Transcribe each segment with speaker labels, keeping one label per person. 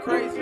Speaker 1: crazy.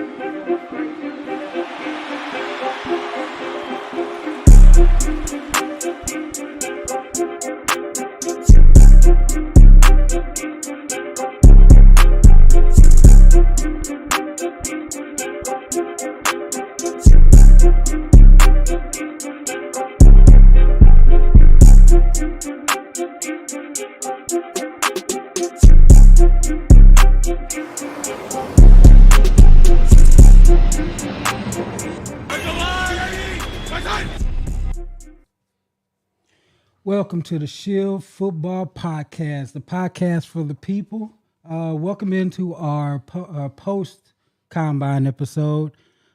Speaker 1: Welcome to the Shield Football Podcast, the podcast for the people. Welcome into our post combine episode.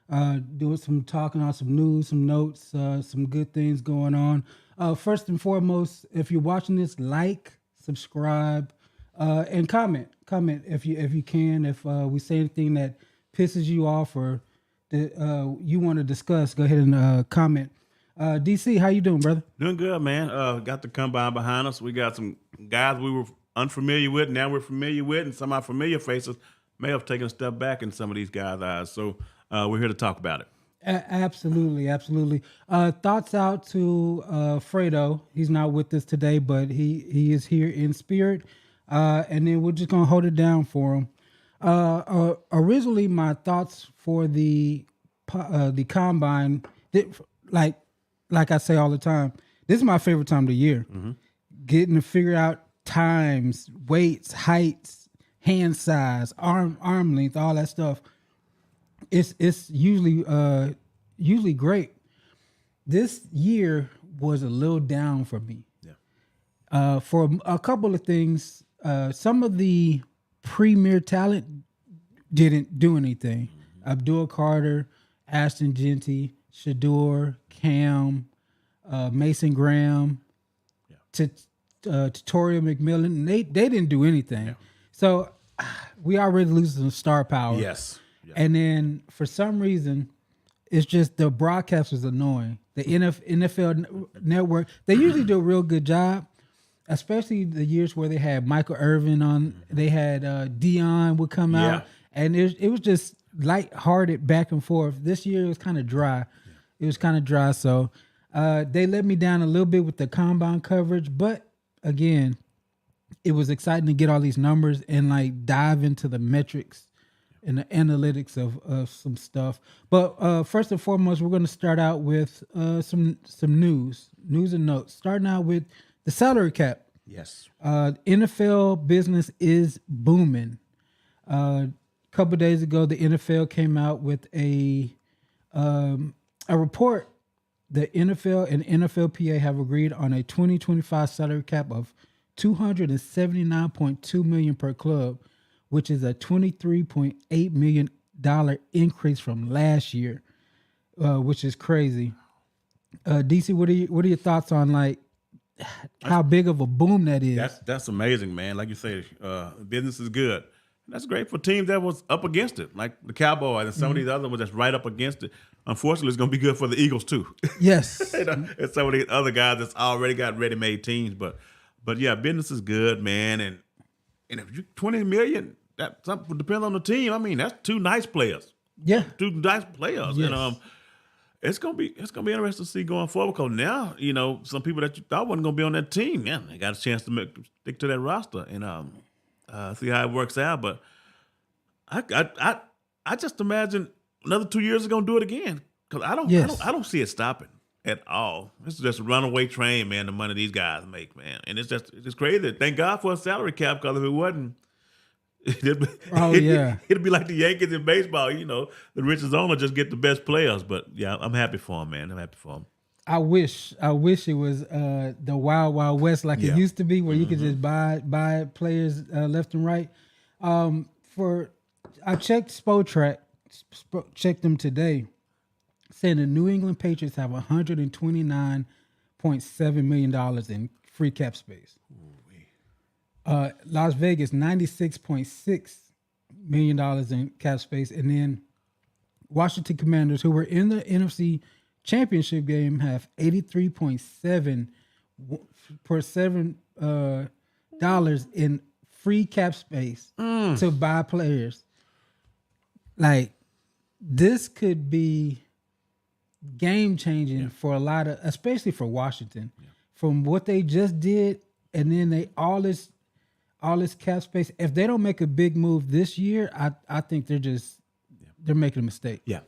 Speaker 1: Doing some talking on some news, some notes, some good things going on. First and foremost, if you're watching this, like, subscribe, and comment. Comment if you can. If we say anything that pisses you off or that you want to discuss, go ahead and comment. DC, how you doing, brother?
Speaker 2: Doing good, man. Got the combine behind us. We got some guys we were unfamiliar with, now we're familiar with, and some of our familiar faces may have taken a step back in some of these guys' eyes. So we're here to talk about it.
Speaker 1: Absolutely. Thoughts out to Fredo. He's not with us today, but he is here in spirit. And then we're just gonna hold it down for him. Originally, my thoughts for the combine, like I say all the time, this is my favorite time of the year. Mm-hmm. Getting to figure out times, weights, heights, hand size, arm length, all that stuff. It's usually great. This year was a little down for me. Yeah. For a couple of things, some of the premier talent didn't do anything. Mm-hmm. Abdul Carter, Ashton Genty, Shador, Cam, Mason Graham, Tutorial McMillan, they didn't do anything. Yeah. So we already losing star power.
Speaker 2: Yes. Yeah.
Speaker 1: And then for some reason, it's just the broadcast was annoying. The NFL Network, they usually do a real good job, especially the years where they had Michael Irvin on. They had Dion would come out, and it was just lighthearted back and forth. This year it was kind of dry. It was kind of dry, so they let me down a little bit with the combine coverage. But again, it was exciting to get all these numbers and dive into the metrics and the analytics of some stuff. But first and foremost, we're going to start out with some news and notes. Starting out with the salary cap.
Speaker 2: Yes.
Speaker 1: NFL business is booming. A couple of days ago, the NFL came out with a report. The NFL and NFLPA have agreed on a 2025 salary cap of $279.2 million per club, which is a $23.8 million increase from last year, which is crazy. DC, what are your thoughts on how big of a boom that is?
Speaker 2: That's amazing, man. Like you say, business is good. That's great for teams that was up against it, like the Cowboys and some of these other ones that's right up against it. Unfortunately, it's going to be good for the Eagles too.
Speaker 1: Yes,
Speaker 2: and some of the other guys that's already got ready-made teams. But yeah, business is good, man. And if you $20 million, that something depends on the team. I mean, that's two nice players.
Speaker 1: Yeah,
Speaker 2: two nice players.
Speaker 1: Yes.
Speaker 2: And it's gonna be interesting to see going forward, because now some people that you thought wasn't gonna be on that team, they got a chance to stick to that roster and see how it works out. But I just imagine another 2 years is gonna do it again, because I don't see it stopping at all. It's just a runaway train, man. The money these guys make, man, and it's crazy. Thank God for a salary cap, because if it wasn't, it'd be like the Yankees in baseball. The richest owner just get the best players. But yeah, I'm happy for him, man. I'm happy for him.
Speaker 1: I wish it was the Wild Wild West like it used to be, where you could just buy players left and right. I checked Spotrac, checked them today, saying the New England Patriots have $129.7 million in free cap space. Las Vegas, $96.6 million in cap space. And then Washington Commanders, who were in the NFC Championship game, have $83.7 dollars in free cap space to buy players. like this could be game changing for a lot of, especially for Washington, from what they just did, and then they all this cap space. If they don't make a big move this year, I think they're making a mistake.
Speaker 2: Yeah.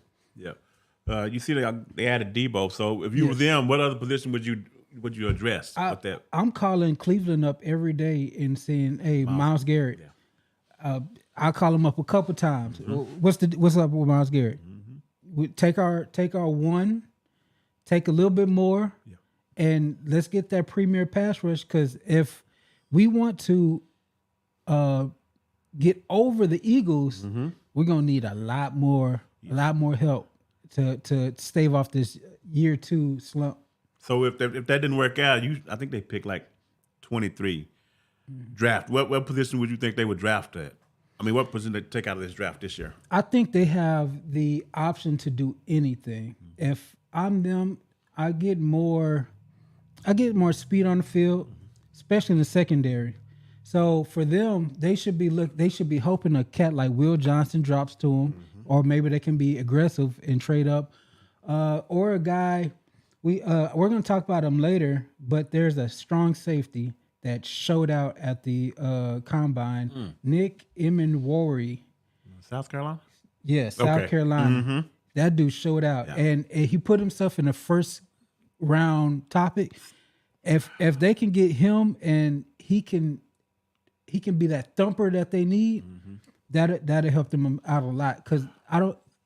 Speaker 2: You see, they added Debo. So if you were them, what other position would you address with that?
Speaker 1: I'm calling Cleveland up every day and saying, "Hey, Myles Garrett."
Speaker 2: Yeah.
Speaker 1: I call him up a couple times. What's up with Myles Garrett? We take our one, take a little bit more, and let's get that premier pass rush. Because if we want to get over the Eagles, we're gonna need a lot more help to stave off this year 2 slump.
Speaker 2: So if that didn't work out, I think they picked like 23 draft. What position would you think they would draft at? I mean, what position they take out of this draft this year?
Speaker 1: I think they have the option to do anything. If I'm them, I get more speed on the field, especially in the secondary. So for them, they should be hoping a cat like Will Johnson drops to them, or maybe they can be aggressive and trade up, or a guy we're going to talk about him later. But there's a strong safety that showed out at the combine, Nick Emenwari.
Speaker 2: South Carolina?
Speaker 1: Yes, South Carolina. That dude showed out, and he put himself in the first round topic. If they can get him and he can be that thumper that they need, that'll help them out a lot. Because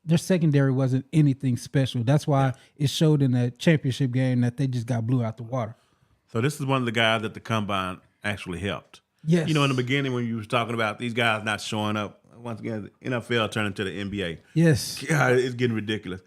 Speaker 1: their secondary wasn't anything special. That's why it showed in the championship game that they just got blew out the water.
Speaker 2: So this is one of the guys that the combine actually helped.
Speaker 1: Yes.
Speaker 2: You know, in the beginning when you was talking about these guys not showing up, once again, the NFL turning to the NBA.
Speaker 1: Yes.
Speaker 2: God, it's getting ridiculous.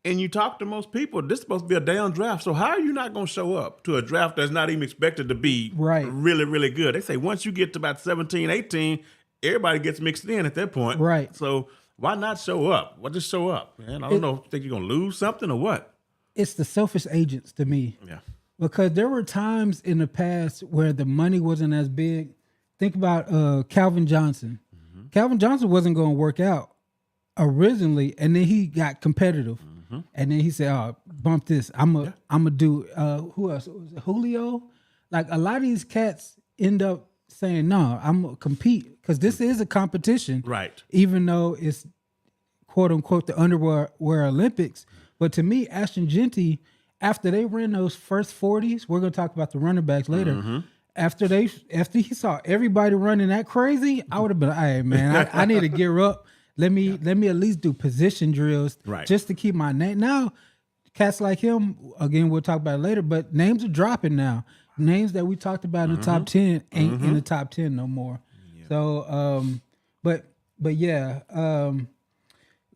Speaker 2: And you talk to most people, this is supposed to be a down draft. So how are you not going to show up to a draft that's not even expected to be really, really good? They say once you get to about 17, 18, everybody gets mixed in at that point.
Speaker 1: Right.
Speaker 2: So why not show up? Why just show up, man? I don't know. Think you're going to lose something or what?
Speaker 1: It's the selfish agents to me.
Speaker 2: Yeah.
Speaker 1: Because there were times in the past where the money wasn't as big. Think about Calvin Johnson. Calvin Johnson wasn't going to work out originally, and then he got competitive. And then he said, "Oh, bump this. I'm gonna do who else? Was it Julio?" Like a lot of these cats end up saying, "No, I'm gonna compete," because this is a competition,
Speaker 2: right?
Speaker 1: Even though it's quote unquote the underwear Olympics. But to me, Ashton Genty, after they ran those first 40s, we're gonna talk about the running backs later. After he saw everybody running that crazy, I would have been, "Hey man, I need to gear up. Let me at least do position drills just to keep my name." Now, cats like him, again, we'll talk about it later, but names are dropping now. Names that we talked about in the top 10 ain't in the top 10 no more. Yeah. So, but yeah,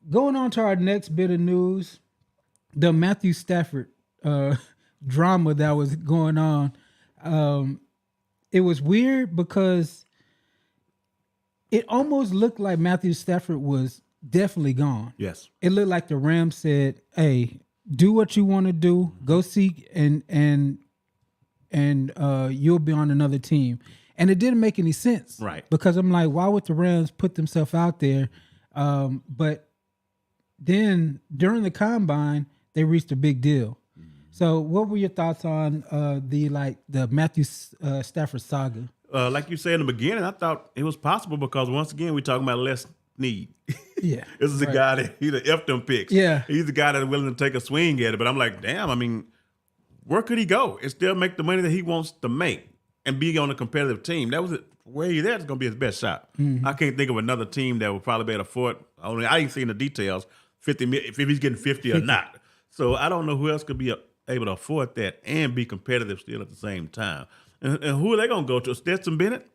Speaker 1: going on to our next bit of news, the Matthew Stafford drama that was going on. It was weird because it almost looked like Matthew Stafford was definitely gone.
Speaker 2: Yes.
Speaker 1: It looked like the Rams said, "Hey, do what you want to do. Go seek and you'll be on another team." And it didn't make any sense.
Speaker 2: Right.
Speaker 1: Because I'm like, why would the Rams put themselves out there? But then during the combine, they reached a big deal. So what were your thoughts on the Matthew Stafford saga?
Speaker 2: Like you said in the beginning, I thought it was possible because once again, we're talking about less need.
Speaker 1: Yeah.
Speaker 2: This is a guy that he's an F them picks.
Speaker 1: Yeah.
Speaker 2: He's the guy that's willing to take a swing at it. But I'm like, damn, I mean, where could he go and still make the money that he wants to make and be on a competitive team? That was it. Where he's at is going to be his best shot. I can't think of another team that would probably be able to afford. I ain't seen the details, 50 if he's getting 50 or not. So I don't know who else could be able to afford that and be competitive still at the same time. And who are they going to go to? Stetson Bennett?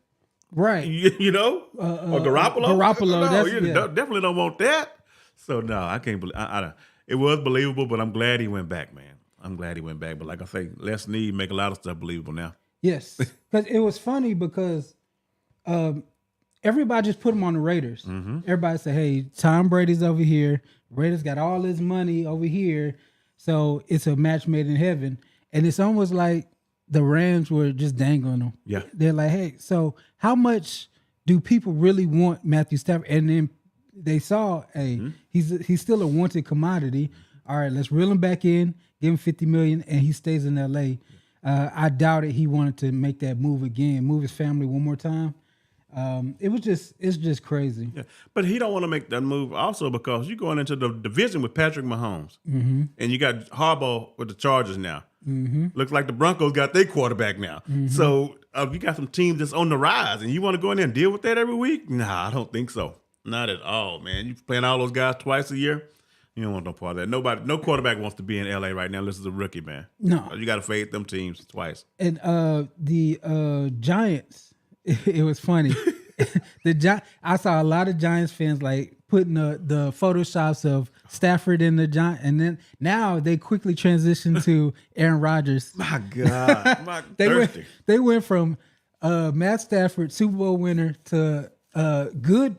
Speaker 1: Right.
Speaker 2: You know? Or Garoppolo?
Speaker 1: Garoppolo.
Speaker 2: No, definitely don't want that. So, no, I can't believe it was believable, but I'm glad he went back, man. I'm glad he went back. But like I say, less need make a lot of stuff believable now.
Speaker 1: Yes. Because it was funny because everybody just put him on the Raiders. Everybody said, "Hey, Tom Brady's over here. Raiders got all this money over here. So it's a match made in heaven." And it's almost like the Rams were just dangling them.
Speaker 2: Yeah.
Speaker 1: They're like, "Hey, so how much do people really want Matthew Stafford?" And then they saw, hey, he's still a wanted commodity. All right, let's reel him back in, give him $50 million, and he stays in LA. I doubted he wanted to make that move again, move his family one more time. It's just crazy.
Speaker 2: Yeah. But he don't want to make that move also because you're going into the division with Patrick Mahomes, and you got Harbaugh with the Chargers now. Looks like the Broncos got their quarterback now. So you got some teams that's on the rise, and you want to go in there and deal with that every week? Nah, I don't think so. Not at all, man. You playing all those guys twice a year. You don't want no part of that. No quarterback wants to be in LA right now unless it's a rookie, man.
Speaker 1: No.
Speaker 2: You got to fade them teams twice.
Speaker 1: And the Giants, it was funny. I saw a lot of Giants fans like putting the photoshops of Stafford in the Giant, and then now they quickly transitioned to Aaron Rodgers.
Speaker 2: My God,
Speaker 1: they went from Matt Stafford, Super Bowl winner, to good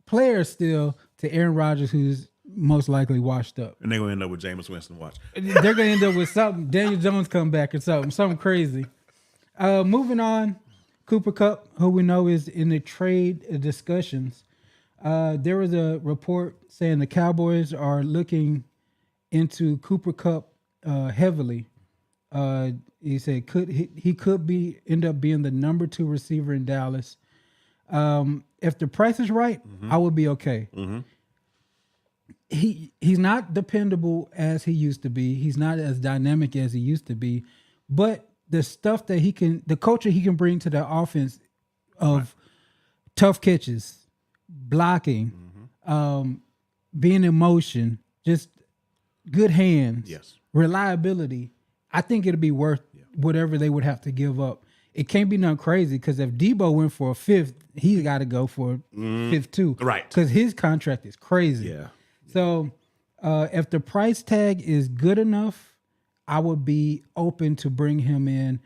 Speaker 1: player still, to Aaron Rodgers, who's most likely washed up.
Speaker 2: And they're going to end up with Jameis Winston. Watch.
Speaker 1: They're going to end up with something. Daniel Jones come back or something crazy. Moving on, Cooper Kupp, who we know is in the trade discussions. There was a report saying the Cowboys are looking into Cooper Kupp heavily. He said he could end up being the number 2 receiver in Dallas. If the price is right, I would be okay. He's not dependable as he used to be. He's not as dynamic as he used to be. But the stuff that the culture he can bring to the offense of tough catches, blocking, being in motion, just good hands, reliability, I think it'll be worth whatever they would have to give up. It can't be nothing crazy because if Debo went for a 5th, he's got to go for a 5th too.
Speaker 2: Right.
Speaker 1: Because his contract is crazy.
Speaker 2: Yeah.
Speaker 1: So if the price tag is good enough, I would be open to bring him in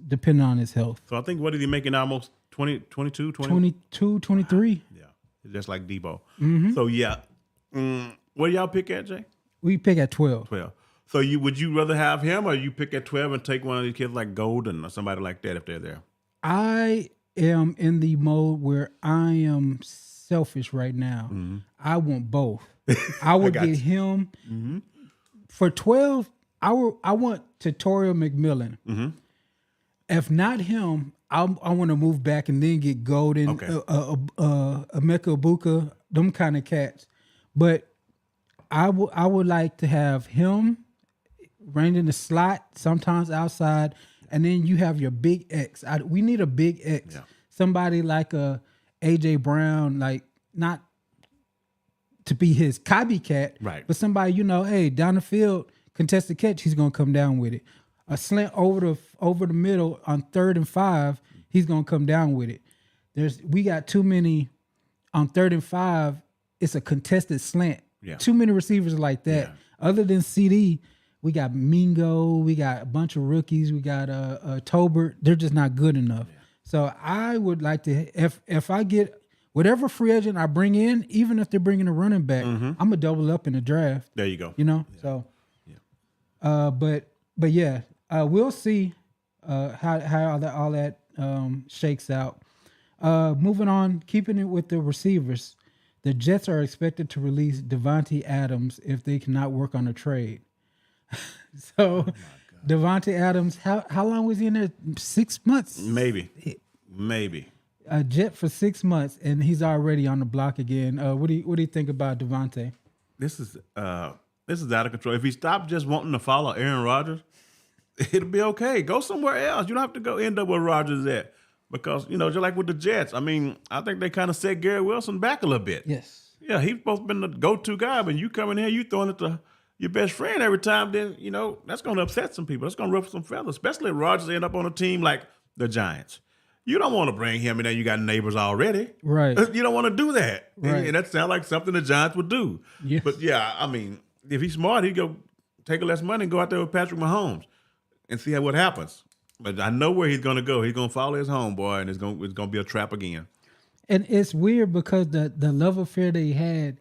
Speaker 1: depending on his health.
Speaker 2: So I think, what is he making, almost 22,
Speaker 1: 23.
Speaker 2: Yeah, just like Debo. So yeah. What do y'all pick at, Jay?
Speaker 1: We pick at 12.
Speaker 2: 12. So would you rather have him, or you pick at 12 and take one of these kids like Golden or somebody like that if they're there?
Speaker 1: I am in the mode where I am selfish right now. I want both. I would get him for 12. I want Tutorial McMillan. If not him, I want to move back and then get Golden, Emeka Ibuka, them kind of cats. But I would like to have him running in the slot, sometimes outside, and then you have your big X. We need a big X. Somebody like a AJ Brown, like not to be his copycat,
Speaker 2: right?
Speaker 1: But somebody, hey, down the field, contested catch, he's gonna come down with it. A slant over the middle on 3rd and 5, he's gonna come down with it. We got too many on 3rd and 5. It's a contested slant. Too many receivers like that. Other than CD, we got Mingo, we got a bunch of rookies, we got Tolbert. They're just not good enough. So I would like to, if I get whatever free agent I bring in, even if they're bringing a running back, I'm gonna double up in the draft.
Speaker 2: There you go.
Speaker 1: So, but yeah, we'll see how all that shakes out. Moving on, keeping it with the receivers, the Jets are expected to release Devontae Adams if they cannot work on a trade. So, Devontae Adams, how long was he in there? 6 months?
Speaker 2: Maybe.
Speaker 1: A Jet for 6 months, and he's already on the block again. What do you think about Devontae?
Speaker 2: This is out of control. If he stopped just wanting to follow Aaron Rodgers, it'll be okay. Go somewhere else. You don't have to go end up where Rodgers at. Because, just like with the Jets, I think they kind of set Garrett Wilson back a little bit.
Speaker 1: Yes.
Speaker 2: Yeah, he's supposed to be the go-to guy, but you come in here, you throwing it to your best friend every time, then, that's going to upset some people. That's going to ruffle some feathers, especially if Rodgers end up on a team like the Giants. You don't want to bring him in there. You got neighbors already.
Speaker 1: Right.
Speaker 2: You don't want to do that.
Speaker 1: Right.
Speaker 2: And that sounds like something the Giants would do.
Speaker 1: Yes.
Speaker 2: But, yeah, if he's smart, he'd go take less money and go out there with Patrick Mahomes and see what happens. But I know where he's going to go. He's going to follow his homeboy, and it's going to be a trap again. And
Speaker 1: it's weird because the love affair they had,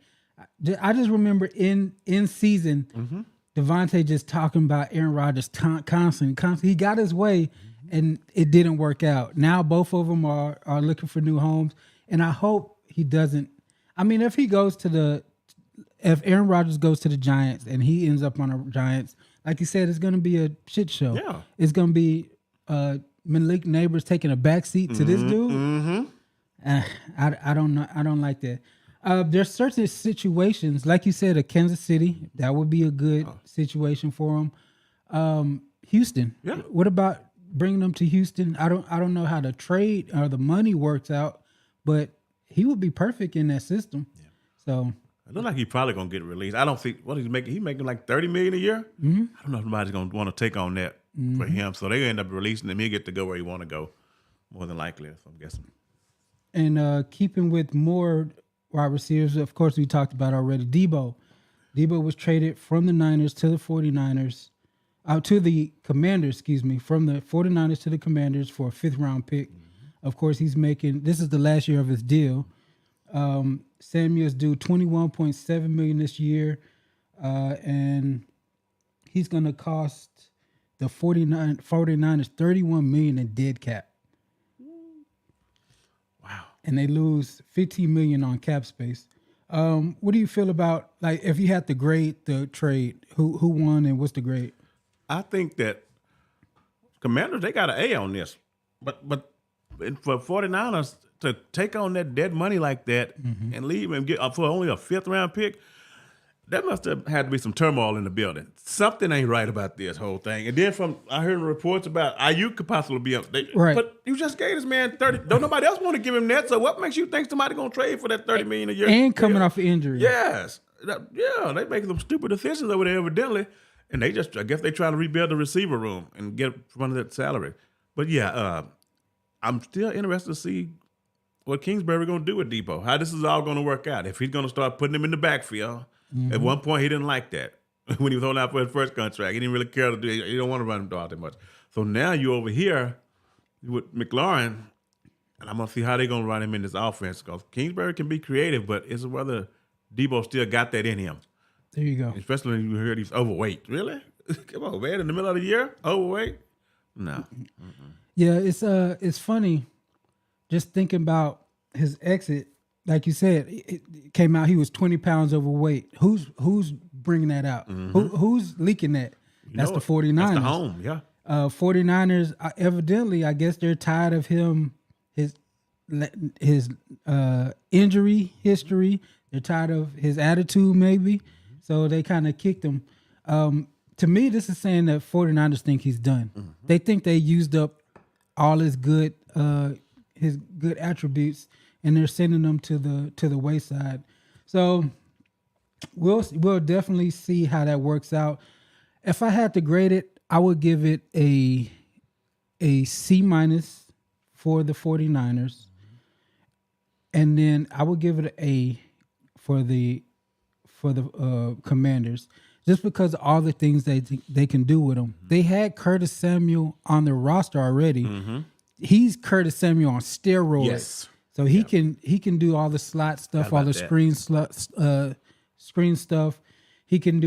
Speaker 1: I just remember in season, Devontae just talking about Aaron Rodgers constantly. He got his way, and it didn't work out. Now both of them are looking for new homes, and I hope he doesn't. I mean, if Aaron Rodgers goes to the Giants and he ends up on the Giants, like you said, it's going to be a shit show.
Speaker 2: Yeah.
Speaker 1: It's going to be Malik Neighbors taking a backseat to this dude.
Speaker 2: Mm-hmm.
Speaker 1: I don't know. I don't like that. There's certain situations, like you said, at Kansas City, that would be a good situation for him. Houston.
Speaker 2: Yeah.
Speaker 1: What about bringing them to Houston? I don't know how the trade or the money works out, but he would be perfect in that system. Yeah. So
Speaker 2: it looks like he's probably gonna get released. I don't think what he's making. He's making like $30 million a year.
Speaker 1: Mm-hmm.
Speaker 2: I don't know if anybody's gonna want to take on that for him. So they end up releasing him. He'll get to go where he want to go, more than likely. So I'm guessing.
Speaker 1: And keeping with more wide receivers, of course, we talked about already. Debo was traded from the Niners to the 49ers. To the Commanders, from the 49ers to the Commanders for a 5th-round pick. Mm-hmm. Of course, this is the last year of his deal. Samuel's due $21.7 million this year, and he's going to cost the 49ers $31 million in dead cap.
Speaker 2: Wow.
Speaker 1: And they lose $15 million on cap space. What do you feel about, like, if you had to grade the trade, who won and what's the grade?
Speaker 2: I think that Commanders, they got an A on this. But for 49ers to take on that dead money like that and leave and get for only a 5th-round pick, that must have had to be some turmoil in the building. Something ain't right about this whole thing. And then I heard reports about Ayuk could possibly be up.
Speaker 1: Right.
Speaker 2: But you just gave this man 30. Don't nobody else want to give him that. So what makes you think somebody going to trade for that $30 million a year?
Speaker 1: And coming off an injury.
Speaker 2: Yes. They making some stupid decisions over there evidently. And I guess they try to rebuild the receiver room and get from under that salary. But yeah, I'm still interested to see what Kingsbury going to do with Debo, how this is all going to work out. If he's going to start putting him in the backfield. At one point, he didn't like that. When he was holding out for his first contract, he didn't really care to do it. He don't want to run him out that much. So now you're over here with McLaurin, and I'm going to see how they're going to run him in this offense. Because Kingsbury can be creative, but it's whether Debo still got that in him.
Speaker 1: There you go.
Speaker 2: Especially when you hear he's overweight. Really? Come on, man. In the middle of the year, overweight? No. Mm-mm.
Speaker 1: Yeah, it's funny just thinking about his exit. Like you said, it came out he was 20 pounds overweight. Who's bringing that out? Who's leaking that? That's the 49ers.
Speaker 2: That's the home, yeah.
Speaker 1: 49ers, evidently, I guess they're tired of him, his injury history. They're tired of his attitude, maybe. So they kind of kicked him. To me, this is saying that 49ers think he's done. Mm-hmm. They think they used up all his good attributes, and they're sending them to the wayside. So we'll definitely see how that works out. If I had to grade it, I would give it a C- for the 49ers, and then I would give it an A for the Commanders, just because of all the things they can do with him. They had Curtis Samuel on their roster already. Mm-hmm. He's Curtis Samuel on steroids.
Speaker 2: Yes.
Speaker 1: So he can do all the slot stuff, all the screen stuff. He can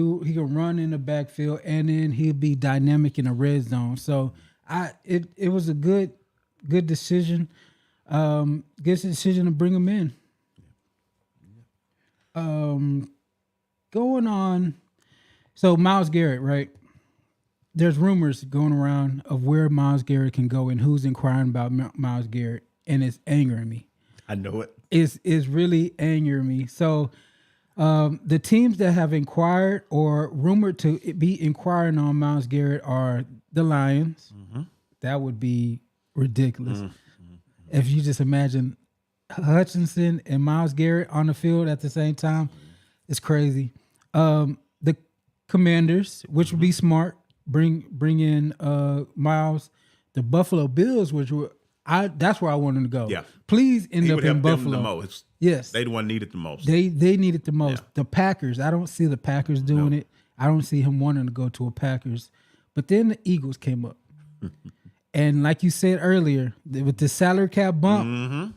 Speaker 1: run in the backfield, and then he'll be dynamic in the red zone. So it was a good decision. Good decision to bring him in. Going on. So Myles Garrett, right? There's rumors going around of where Myles Garrett can go and who's inquiring about Myles Garrett, and it's angering me.
Speaker 2: I know it.
Speaker 1: It's really angering me. So the teams that have inquired or rumored to be inquiring on Myles Garrett are the Lions. Mm-hmm. That would be ridiculous. Mm-hmm. If you just imagine Hutchinson and Myles Garrett on the field at the same time, it's crazy. The Commanders, which would be smart, bring in Myles. The Buffalo Bills, that's where I want him to go.
Speaker 2: Yeah.
Speaker 1: Please end up in Buffalo.
Speaker 2: Them the most.
Speaker 1: Yes.
Speaker 2: They the one needed the most.
Speaker 1: They needed the most. Yeah. The Packers, I don't see the Packers doing it. I don't see him wanting to go to a Packers. But then the Eagles came up. And like you said earlier, with the salary cap bump,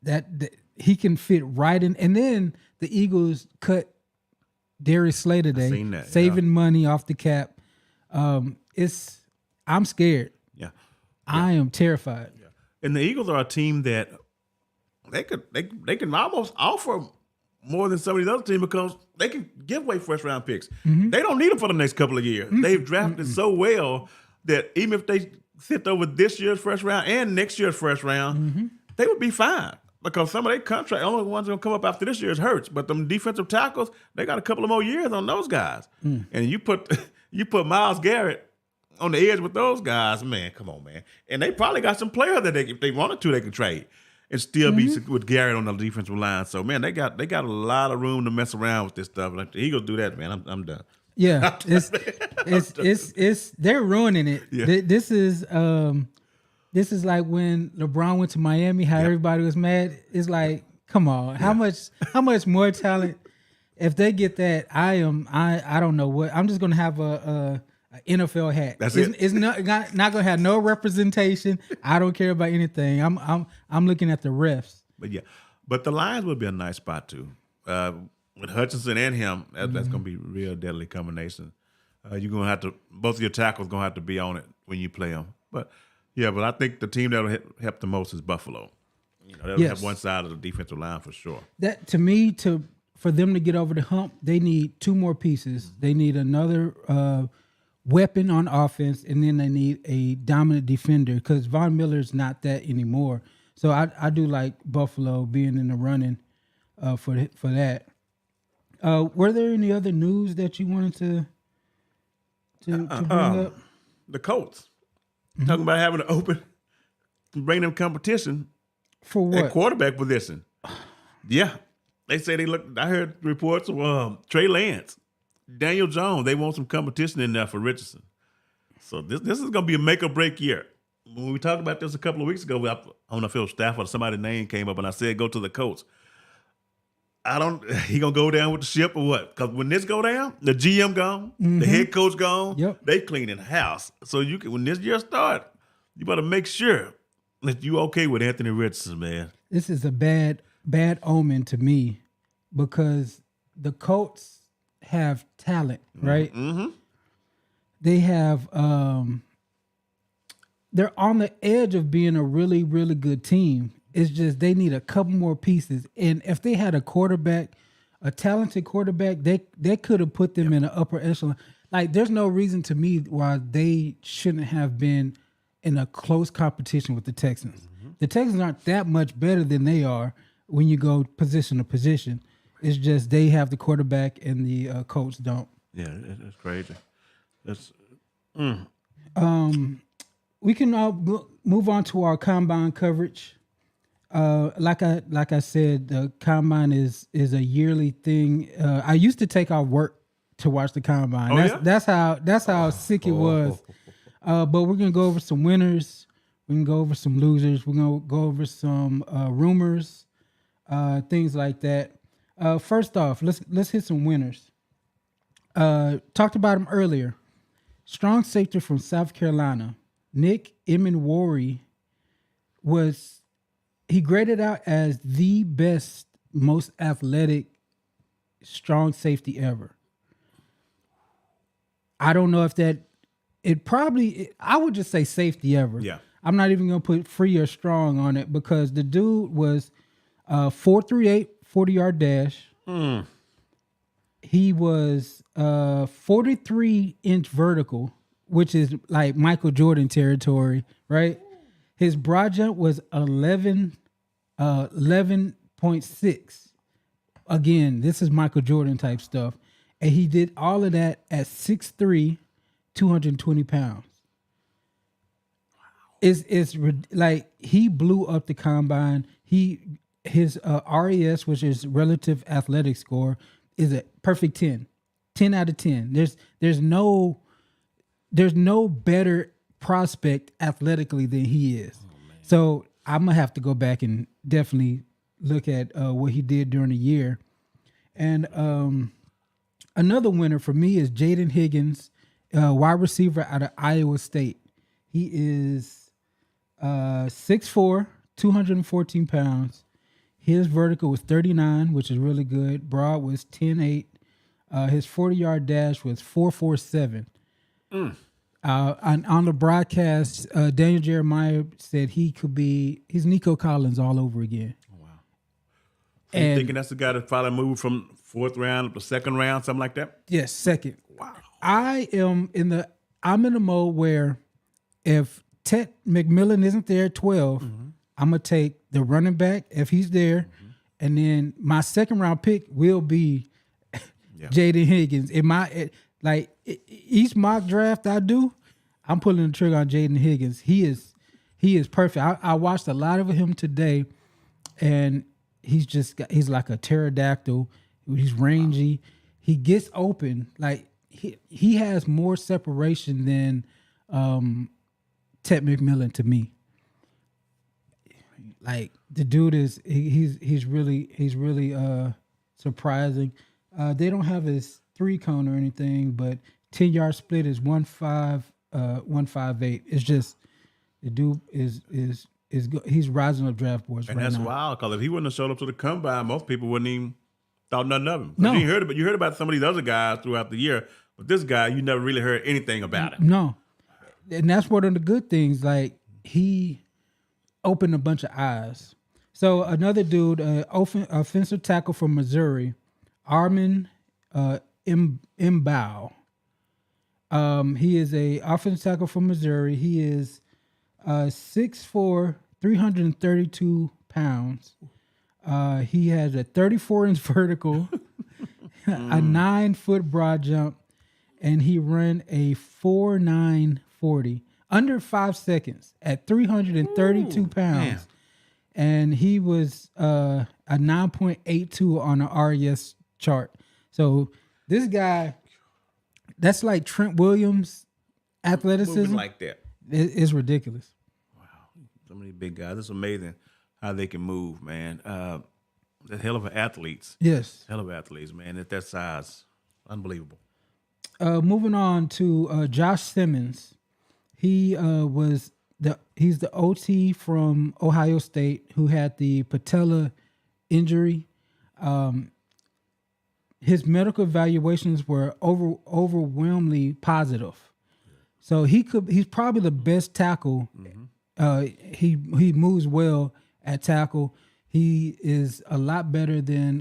Speaker 1: that he can fit right in. And then the Eagles cut Darius Slay today, saving money off the cap. I'm scared.
Speaker 2: Yeah.
Speaker 1: I am terrified.
Speaker 2: Yeah. And the Eagles are a team that they can almost offer more than some of these other teams because they can give away first round picks. They don't need them for the next couple of years. They've drafted so well that even if they sit over this year's first round and next year's first round, they would be fine. Because some of their contract, only ones going to come up after this year is Hurts. But them defensive tackles, they got a couple of more years on those guys. And you put Myles Garrett on the edge with those guys, man, come on, man. And they probably got some players that if they wanted to, they can trade and still be with Garrett on the defensive line. So, man, they got a lot of room to mess around with this stuff. Like the Eagles do that, man. I'm done.
Speaker 1: Yeah, it's they're ruining it.
Speaker 2: Yeah.
Speaker 1: This is like when LeBron went to Miami, how everybody was mad. It's like, come on, how much more talent? If they get that, I don't know what. I'm just gonna have a NFL hat.
Speaker 2: That's it.
Speaker 1: It's not gonna have no representation. I don't care about anything. I'm looking at the refs.
Speaker 2: But the Lions would be a nice spot too. With Hutchinson and him, that's gonna be a real deadly combination. You're gonna have to both of your tackles gonna have to be on it when you play them. But I think the team that'll help the most is Buffalo. They'll have one side of the defensive line for sure.
Speaker 1: That to me, for them to get over the hump, they need two more pieces. They need another weapon on offense, and then they need a dominant defender because Von Miller's not that anymore. So I do like Buffalo being in the running for that. Were there any other news that you wanted to bring up?
Speaker 2: The Colts. Talking about having to open, bring them competition
Speaker 1: for what?
Speaker 2: At quarterback position. Yeah, they say they look. I heard reports of Trey Lance, Daniel Jones. They want some competition in there for Richardson. So this is going to be a make or break year. When we talked about this a couple of weeks ago, I don't know if it was Stafford or somebody's name came up, and I said go to the Colts. He gonna go down with the ship or what? Because when this go down, the GM gone, the head coach gone, they cleaning the house. So when this year start, you better make sure that you okay with Anthony Richardson, man.
Speaker 1: This is a bad omen to me because the Colts have talent, right? They have they're on the edge of being a really, really good team. It's just they need a couple more pieces. And if they had a talented quarterback, they could have put them in an upper echelon. Like, there's no reason to me why they shouldn't have been in a close competition with the Texans. The Texans aren't that much better than they are when you go position to position. It's just they have the quarterback and the Colts don't.
Speaker 2: Yeah, that's crazy.
Speaker 1: We can move on to our combine coverage. Like I said, the combine is a yearly thing. I used to take off work to watch the combine. That's how sick it was. But we're gonna go over some winners. We can go over some losers. We're gonna go over some rumors, things like that. First off, let's hit some winners. Talked about him earlier. Strong safety from South Carolina, Nick Emenwari, he graded out as the best, most athletic, strong safety ever. I don't know if I would just say safety ever.
Speaker 2: Yeah.
Speaker 1: I'm not even going to put free or strong on it because the dude was 4.38 40-yard dash. He was 43-inch vertical, which is like Michael Jordan territory, right? His broad jump was 11.6. Again, this is Michael Jordan type stuff. And he did all of that at 6'3", 220 pounds. It's like he blew up the combine. His RAS, which is relative athletic score, is a perfect 10. 10 out of 10. There's no better prospect athletically than he is. So I'm gonna have to go back and definitely look at what he did during the year. And another winner for me is Jaden Higgins, wide receiver out of Iowa State. He is 6'4", 214 pounds. His vertical was 39, which is really good. Broad was 10.8. His 40-yard dash was 4.47. On the broadcast, Daniel Jeremiah said he's Nico Collins all over again.
Speaker 2: Oh, wow. So you thinking that's the guy that probably moved from 4th round to 2nd round, something like that?
Speaker 1: Yes, second.
Speaker 2: Wow.
Speaker 1: I'm in the mode where if Ted McMillan isn't there at 12, I'm gonna take the running back if he's there, and then my 2nd round pick will be Jaden Higgins. Each mock draft I do, I'm pulling the trigger on Jaden Higgins. He is perfect. I watched a lot of him today, and he's like a pterodactyl. He's rangy. He gets open. Like he has more separation than Ted McMillan to me. Like the dude he's really surprising. They don't have his 3-cone or anything, but 10-yard split is 158. It's just the dude is he's rising up draft boards
Speaker 2: and
Speaker 1: right now.
Speaker 2: And that's wild, because if he wouldn't have showed up to the combine, most people wouldn't even thought nothing of him.
Speaker 1: No.
Speaker 2: You heard about some of these other guys throughout the year, but this guy, you never really heard anything about him.
Speaker 1: No. And that's one of the good things. Like, he opened a bunch of eyes. So another dude, offensive tackle from Missouri, Armin Mbao. He is a offensive tackle from Missouri. He is 6'4", 332 pounds. He has a 34-inch vertical, a 9-foot broad jump, and he ran a 4.940 under 5 seconds at 332 pounds. Man. And he was a 9.82 on the RES chart. So this guy, that's like Trent Williams athleticism.
Speaker 2: Moving like that.
Speaker 1: It's ridiculous.
Speaker 2: Wow. So many big guys. It's amazing how they can move, man. The hell of athletes.
Speaker 1: Yes.
Speaker 2: Hell of athletes, man. At that size. Unbelievable.
Speaker 1: Moving on to Josh Simmons. He's the OT from Ohio State who had the patella injury. His medical evaluations were overwhelmingly positive. So he's probably the best tackle. He moves well at tackle. He is a lot better than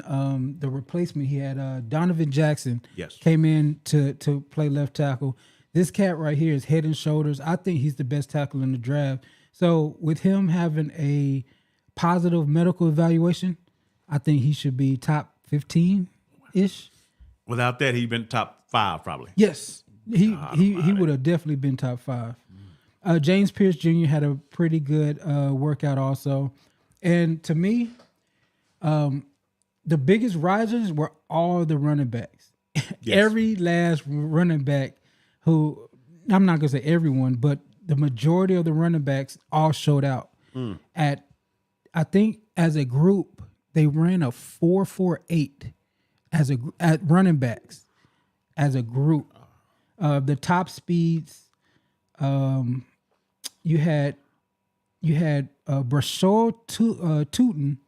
Speaker 1: the replacement he had. Donovan Jackson came in to play left tackle. This cat right here is head and shoulders. I think he's the best tackle in the draft. So with him having a positive medical evaluation, I think he should be top 15-ish.
Speaker 2: Without that, he'd been top 5 probably.
Speaker 1: Yes, he would have definitely been top 5. James Pierce Jr. had a pretty good workout also. And to me, the biggest risers were all the running backs. Yes. Every last running back who, I'm not going to say everyone, but the majority of the running backs all showed out. I think as a group, they ran a 4.48 at running backs as a group. The top speeds, you had Brashard Tootin,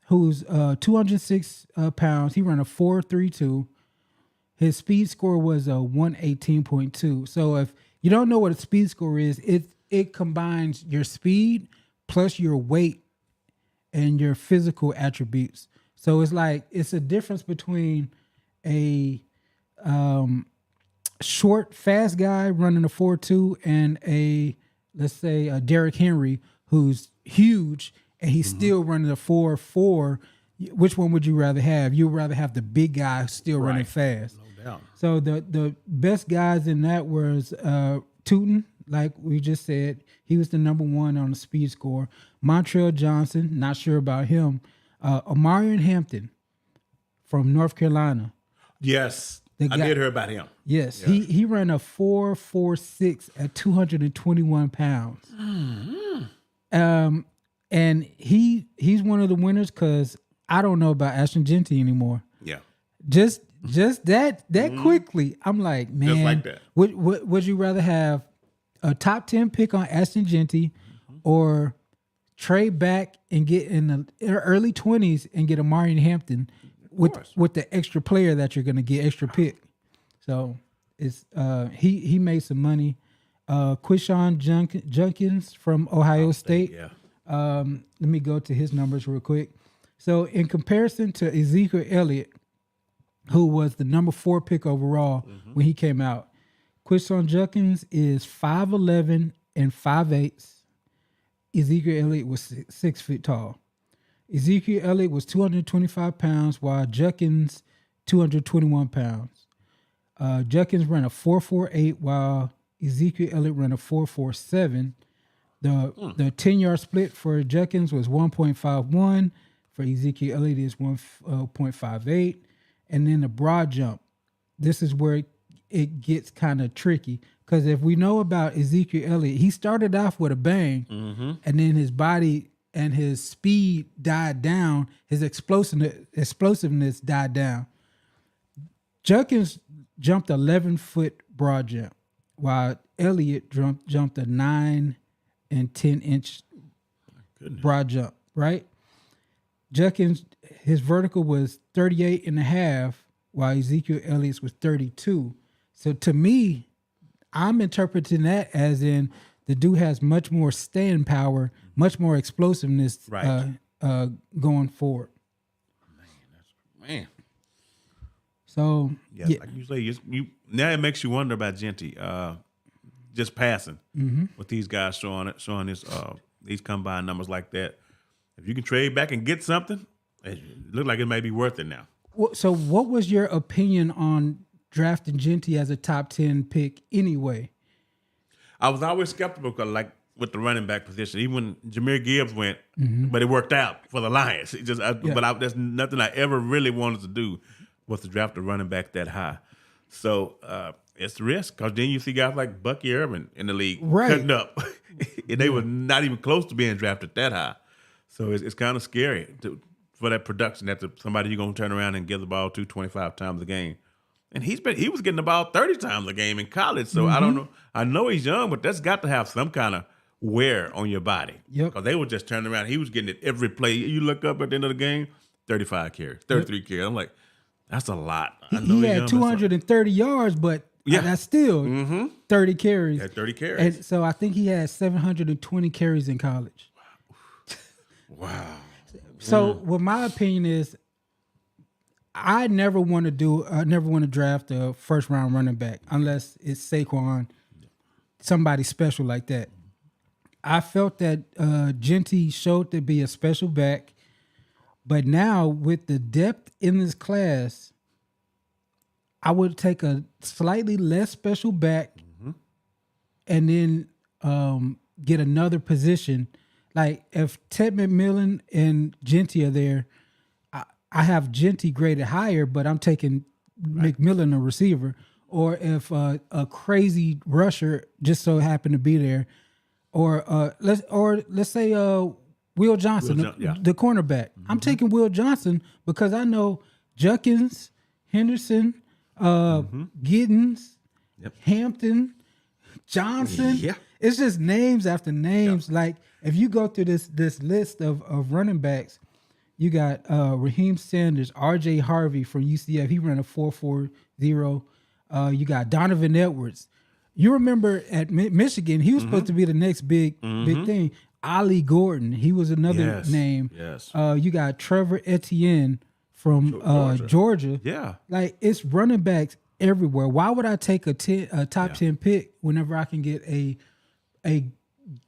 Speaker 1: who's 206 pounds. He ran a 4.32. His speed score was a 118.2. So if you don't know what a speed score is, it combines your speed plus your weight and your physical attributes. So it's a difference between a short, fast guy running a 4.2 and let's say a Derrick Henry who's huge and he's still running a 4.4. Which one would you rather have? You would rather have the big guy still running fast. No doubt. So the best guys in that was Tootin, like we just said. He was the number 1 on the speed score. Montrell Johnson, not sure about him. Omarion Hampton from North Carolina.
Speaker 2: Yes, I did hear about him.
Speaker 1: Yes, yeah. He ran a 4.46 at 221 pounds. And he's one of the winners because I don't know about Ashton Genty anymore. Yeah. Just that quickly, I'm like, man, just like that. Would you rather have a top 10 pick on Ashton Genty or trade back and get in the early 20s and get Omarion Hampton with the extra player that you're going to get, extra pick? So it's he made some money. Quishon Junkins from Ohio State. Yeah. Let me go to his numbers real quick. So in comparison to Ezekiel Elliott, who was the number 4 pick overall when he came out, Quinshon Judkins is 5'11" and 5'8". Ezekiel Elliott was 6 feet tall. Ezekiel Elliott was 225 pounds, while Judkins 221 pounds. Judkins ran a 4.48, while Ezekiel Elliott ran a 4.47. The 10-yard split for Judkins was 1.51. For Ezekiel Elliott is 1.58. And then the broad jump. This is where it gets kind of tricky, because if we know about Ezekiel Elliott, he started off with a bang, and then his body and his speed died down. His explosiveness died down. Judkins jumped 11-foot broad jump, while Elliott jumped a 9 and 10-inch broad jump, right? Judkins, his vertical was 38 and a half, while Ezekiel Elliott's was 32. So to me, I'm interpreting that as in the dude has much more staying power, much more explosiveness going forward.
Speaker 2: Man.
Speaker 1: So
Speaker 2: yeah, like you say, you now it makes you wonder about Genty. Just passing with these guys showing these combine numbers like that. If you can trade back and get something, it look like it may be worth it now.
Speaker 1: So what was your opinion on drafting Genty as a top 10 pick anyway?
Speaker 2: I was always skeptical, because like with the running back position, even when Jahmyr Gibbs went, but it worked out for the Lions. But there's nothing I ever really wanted to do was to draft a running back that high. So it's the risk, because then you see guys like Bucky Irvin in the league cutting up. And they were not even close to being drafted that high. So it's kind of scary for that production, that somebody you're going to turn around and give the ball to 25 times a game. And he was getting the ball 30 times a game in college. So I don't know. I know he's young, but that's got to have some kind of wear on your body. Because they were just turning around. He was getting it every play. You look up at the end of the game, 35 carries, 33 carries. I'm like, that's a lot.
Speaker 1: He had 230 yards, but that's still 30 carries.
Speaker 2: Had 30 carries.
Speaker 1: And so I think he had 720 carries in college.
Speaker 2: Wow.
Speaker 1: So what my opinion is, I never want to draft a first round running back unless it's Saquon, somebody special like that. I felt that Genty showed to be a special back, but now with the depth in this class, I would take a slightly less special back and then get another position. Like if Ted McMillan and Genty are there, I have Genty graded higher, but I'm taking McMillan, a receiver. Or if a crazy rusher just so happened to be there, or let's say Will Johnson, the cornerback. I'm taking Will Johnson because I know Judkins, Henderson, Giddens, Hampton, Johnson. It's just names after names. Like if you go through this list of running backs, you got Raheem Sanders, R.J. Harvey from UCF. He ran a 4.40. You got Donovan Edwards. You remember at Michigan, he was supposed to be the next big thing. Ollie Gordon, he was another name. You got Trevor Etienne from Georgia.
Speaker 2: Yeah.
Speaker 1: Like it's running backs everywhere. Why would I take a top 10 pick whenever I can get a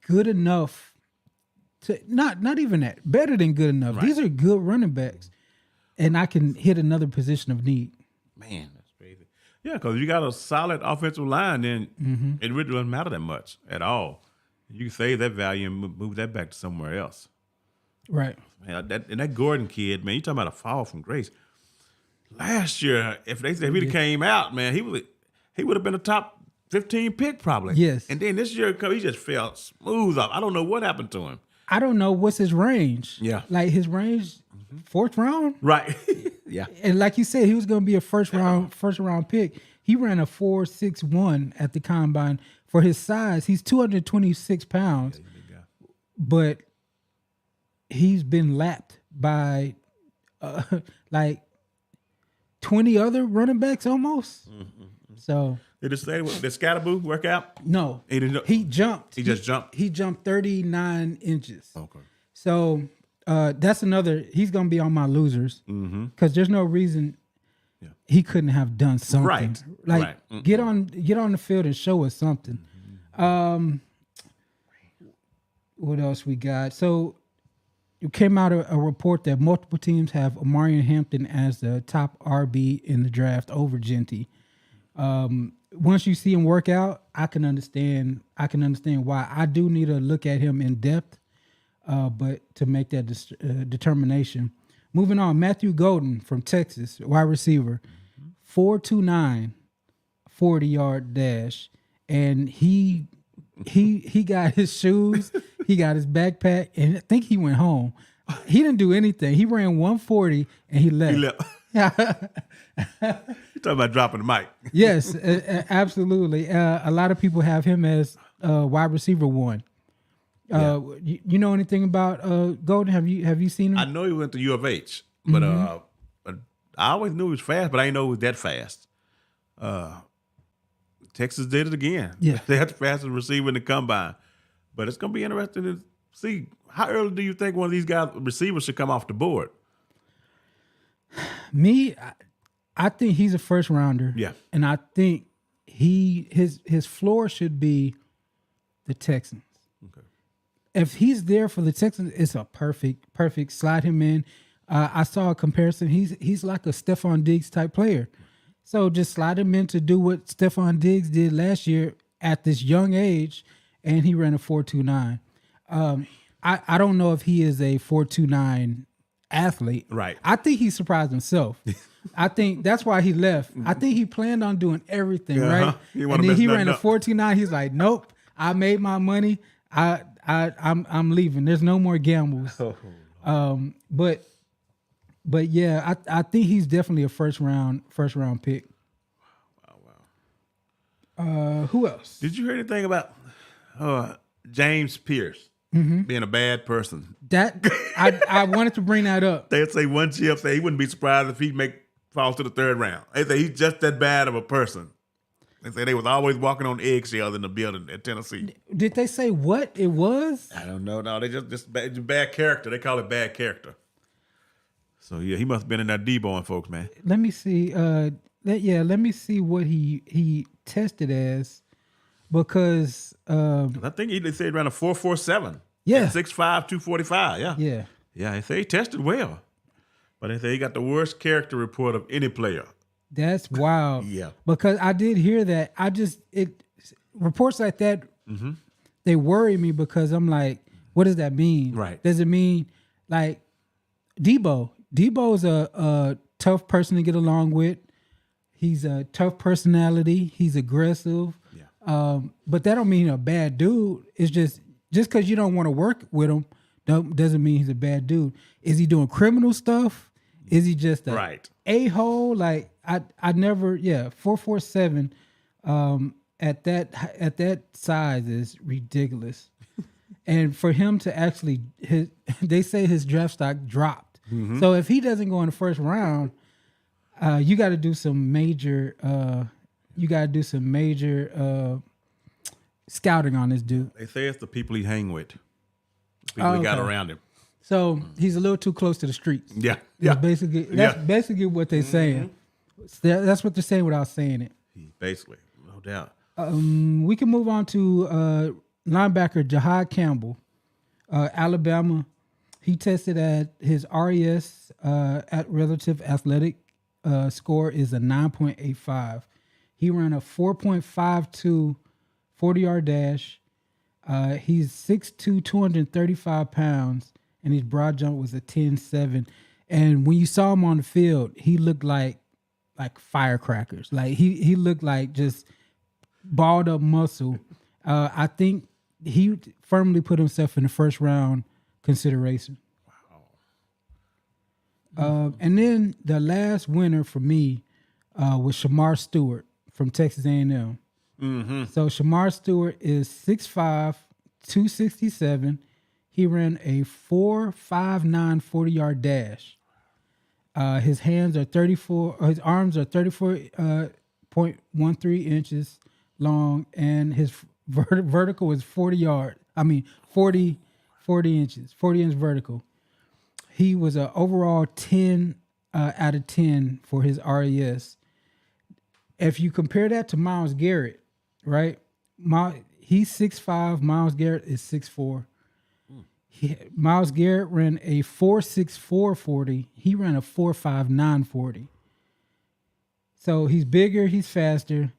Speaker 1: good enough to not even that, better than good enough. These are good running backs, and I can hit another position of need.
Speaker 2: Man, that's crazy. Yeah, because you got a solid offensive line, then it really doesn't matter that much at all. You can save that value and move that back to somewhere else.
Speaker 1: Right.
Speaker 2: Man, that Gordon kid, man, you talking about a fall from grace. Last year, if he came out, man, he would have been a top 15 pick probably.
Speaker 1: Yes.
Speaker 2: And then this year, he just fell smooth off. I don't know what happened to him.
Speaker 1: I don't know what's his range.
Speaker 2: Yeah.
Speaker 1: Like his range, fourth round.
Speaker 2: Right. Yeah.
Speaker 1: And like you said, he was going to be a first round pick. He ran a 4.61 at the combine. For his size, he's 226 pounds. Yeah, he's a big guy. But he's been lapped by like 20 other running backs almost. So
Speaker 2: did it say did Scatterboo work out?
Speaker 1: No.
Speaker 2: He didn't.
Speaker 1: He jumped.
Speaker 2: He just jumped.
Speaker 1: He jumped 39 inches.
Speaker 2: Okay.
Speaker 1: So that's another. He's gonna be on my losers because there's no reason he couldn't have done something.
Speaker 2: Right.
Speaker 1: Like
Speaker 2: Right.
Speaker 1: get on the field and show us something. What else we got? So it came out a report that multiple teams have Omarion Hampton as the top RB in the draft over Genty. Once you see him work out, I can understand why. I do need to look at him in depth, but to make that determination. Moving on, Matthew Golden from Texas, wide receiver, 4.29, 40-yard dash, and he got his shoes, he got his backpack, and I think he went home. He didn't do anything. He ran 140 and he left.
Speaker 2: You talking about dropping the mic?
Speaker 1: Yes, absolutely. A lot of people have him as wide receiver one. You know anything about Golden? Have you seen him?
Speaker 2: I know he went to U of H, but I always knew he was fast, but I didn't know he was that fast. Texas did it again.
Speaker 1: Yeah.
Speaker 2: They had the fastest receiver in the combine. But it's going to be interesting to see, how early do you think one of these guys, receivers, should come off the board?
Speaker 1: I think he's a first rounder.
Speaker 2: Yeah.
Speaker 1: And I think his floor should be the Texans.
Speaker 2: Okay.
Speaker 1: If he's there for the Texans, it's a perfect slide him in. I saw a comparison. He's like a Stephon Diggs type player. So just slide him in to do what Stephon Diggs did last year at this young age, and he ran a 4.29. I don't know if he is a 4.29 athlete.
Speaker 2: Right.
Speaker 1: I think he surprised himself. I think that's why he left. I think he planned on doing everything, right? And then he ran a 4.29. He's like, nope, I made my money. I'm leaving. There's no more gambles. But yeah, I think he's definitely a first round pick. Wow. Who else?
Speaker 2: Did you hear anything about James Pierce being a bad person?
Speaker 1: That I wanted to bring that up.
Speaker 2: They'd say one GM say he wouldn't be surprised if he falls to the third round. They say he's just that bad of a person. They say they was always walking on eggshells in the building at Tennessee.
Speaker 1: Did they say what it was?
Speaker 2: I don't know. No, they just bad character. They call it bad character. So yeah, he must have been in that D-boying folks, man.
Speaker 1: Let me see. Let me see what he tested as, because
Speaker 2: I think they said around a 4.47.
Speaker 1: Yeah,
Speaker 2: 6'5", 245. Yeah. They say he tested well, but they say he got the worst character report of any player.
Speaker 1: That's wild.
Speaker 2: Yeah,
Speaker 1: because I did hear that. Reports like that, they worry me, because I'm like, what does that mean?
Speaker 2: Right.
Speaker 1: Does it mean like Debo? Debo's a tough person to get along with. He's a tough personality. He's aggressive. Yeah. But that don't mean a bad dude. It's just because you don't want to work with him doesn't mean he's a bad dude. Is he doing criminal stuff? Is he just a-hole? Like I never 4.47 at that size is ridiculous. And for him to actually they say his draft stock dropped. Mm-hmm. So if he doesn't go in the first round, you got to do some major scouting on this dude.
Speaker 2: They say it's the people he hang with, the people he got around him.
Speaker 1: So he's a little too close to the streets.
Speaker 2: Yeah.
Speaker 1: That's basically what they're saying. That's what they're saying without saying it.
Speaker 2: Basically, no doubt.
Speaker 1: We can move on to linebacker Jahad Campbell, Alabama. He tested at his RES at relative athletic score is a 9.85. He ran a 4.52 40-yard dash. He's 6'2", 235 pounds, and his broad jump was a 10.7. And when you saw him on the field, he looked like firecrackers. Like he looked like just balled up muscle. I think he firmly put himself in the first round consideration. Wow. And then the last winner for me was Shamar Stewart from Texas A&M. Mm-hmm. So Shamar Stewart is 6'5", 267. He ran a 4.59 40-yard dash. His arms are 34.13 inches long, and his vertical is 40 inches, 40 inch vertical. He was an overall 10 out of 10 for his RES. If you compare that to Myles Garrett, right? He's 6'5", Myles Garrett is 6'4". Myles Garrett ran a 4.64 40. He ran a 4.59 40. So he's bigger, he's faster.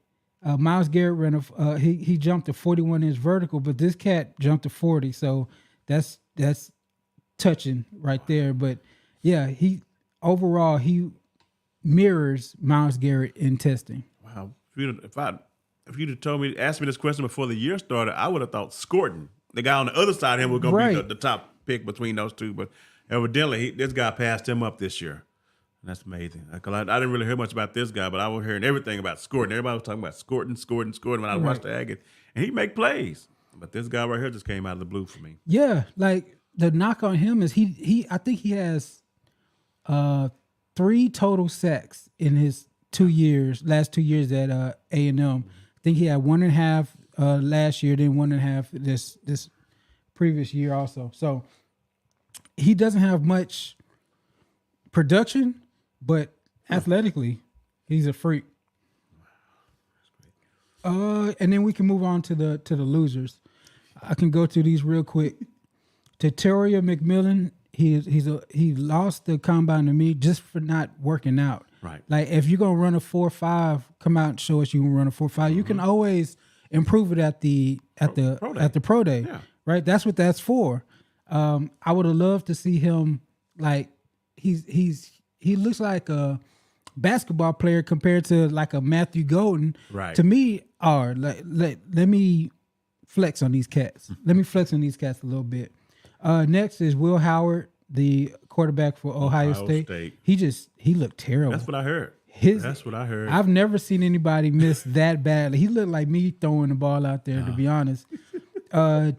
Speaker 1: Myles Garrett ran he jumped a 41-inch vertical, but this cat jumped to 40. So that's touching right there. But yeah, he mirrors Myles Garrett in testing.
Speaker 2: Wow. If you'd have told me, asked me this question before the year started, I would have thought Scorton, the guy on the other side of him, was going to be the top pick between those two. But evidently, this guy passed him up this year. And that's amazing. I didn't really hear much about this guy, but I was hearing everything about Scorton. Everybody was talking about Scorton when I watched the Aggies. And he make plays. But this guy right here just came out of the blue for me.
Speaker 1: Yeah, like the knock on him is I think he has 3 total sacks in his last 2 years at A&M. I think he had 1.5 last year, then 1.5 this previous year also. So he doesn't have much production, but athletically, he's a freak. And then we can move on to the losers. I can go through these real quick. Tatoria McMillan, he lost the combine to me just for not working out.
Speaker 2: Right.
Speaker 1: Like if you're gonna run a 4.5, come out and show us you can run a 4.5. Mm-hmm. You can always improve it at the pro day.
Speaker 2: Yeah.
Speaker 1: Right. That's what that's for. I would have loved to see him like he looks like a basketball player compared to like a Matthew Golden.
Speaker 2: Right.
Speaker 1: To me, let me flex on these cats. Let me flex on these cats a little bit. Next is Will Howard, the quarterback for Ohio State. He looked terrible.
Speaker 2: That's what I heard. That's what I heard.
Speaker 1: I've never seen anybody miss that badly. He looked like me throwing the ball out there, to be honest.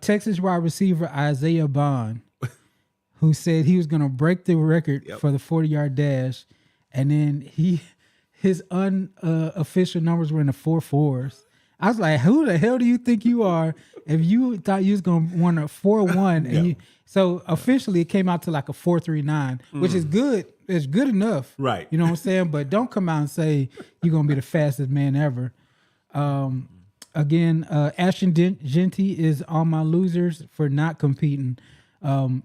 Speaker 1: Texas wide receiver Isaiah Bond, who said he was going to break the record for the 40-yard dash, and then his unofficial numbers were in the 4.4s. I was like, who the hell do you think you are if you thought you was going to run a 4.1? And so officially it came out to like a 4.39, which is good. It's good enough.
Speaker 2: Right.
Speaker 1: You know what I'm saying? But don't come out and say you're going to be the fastest man ever. Again, Ashton Genty is on my losers for not competing. Him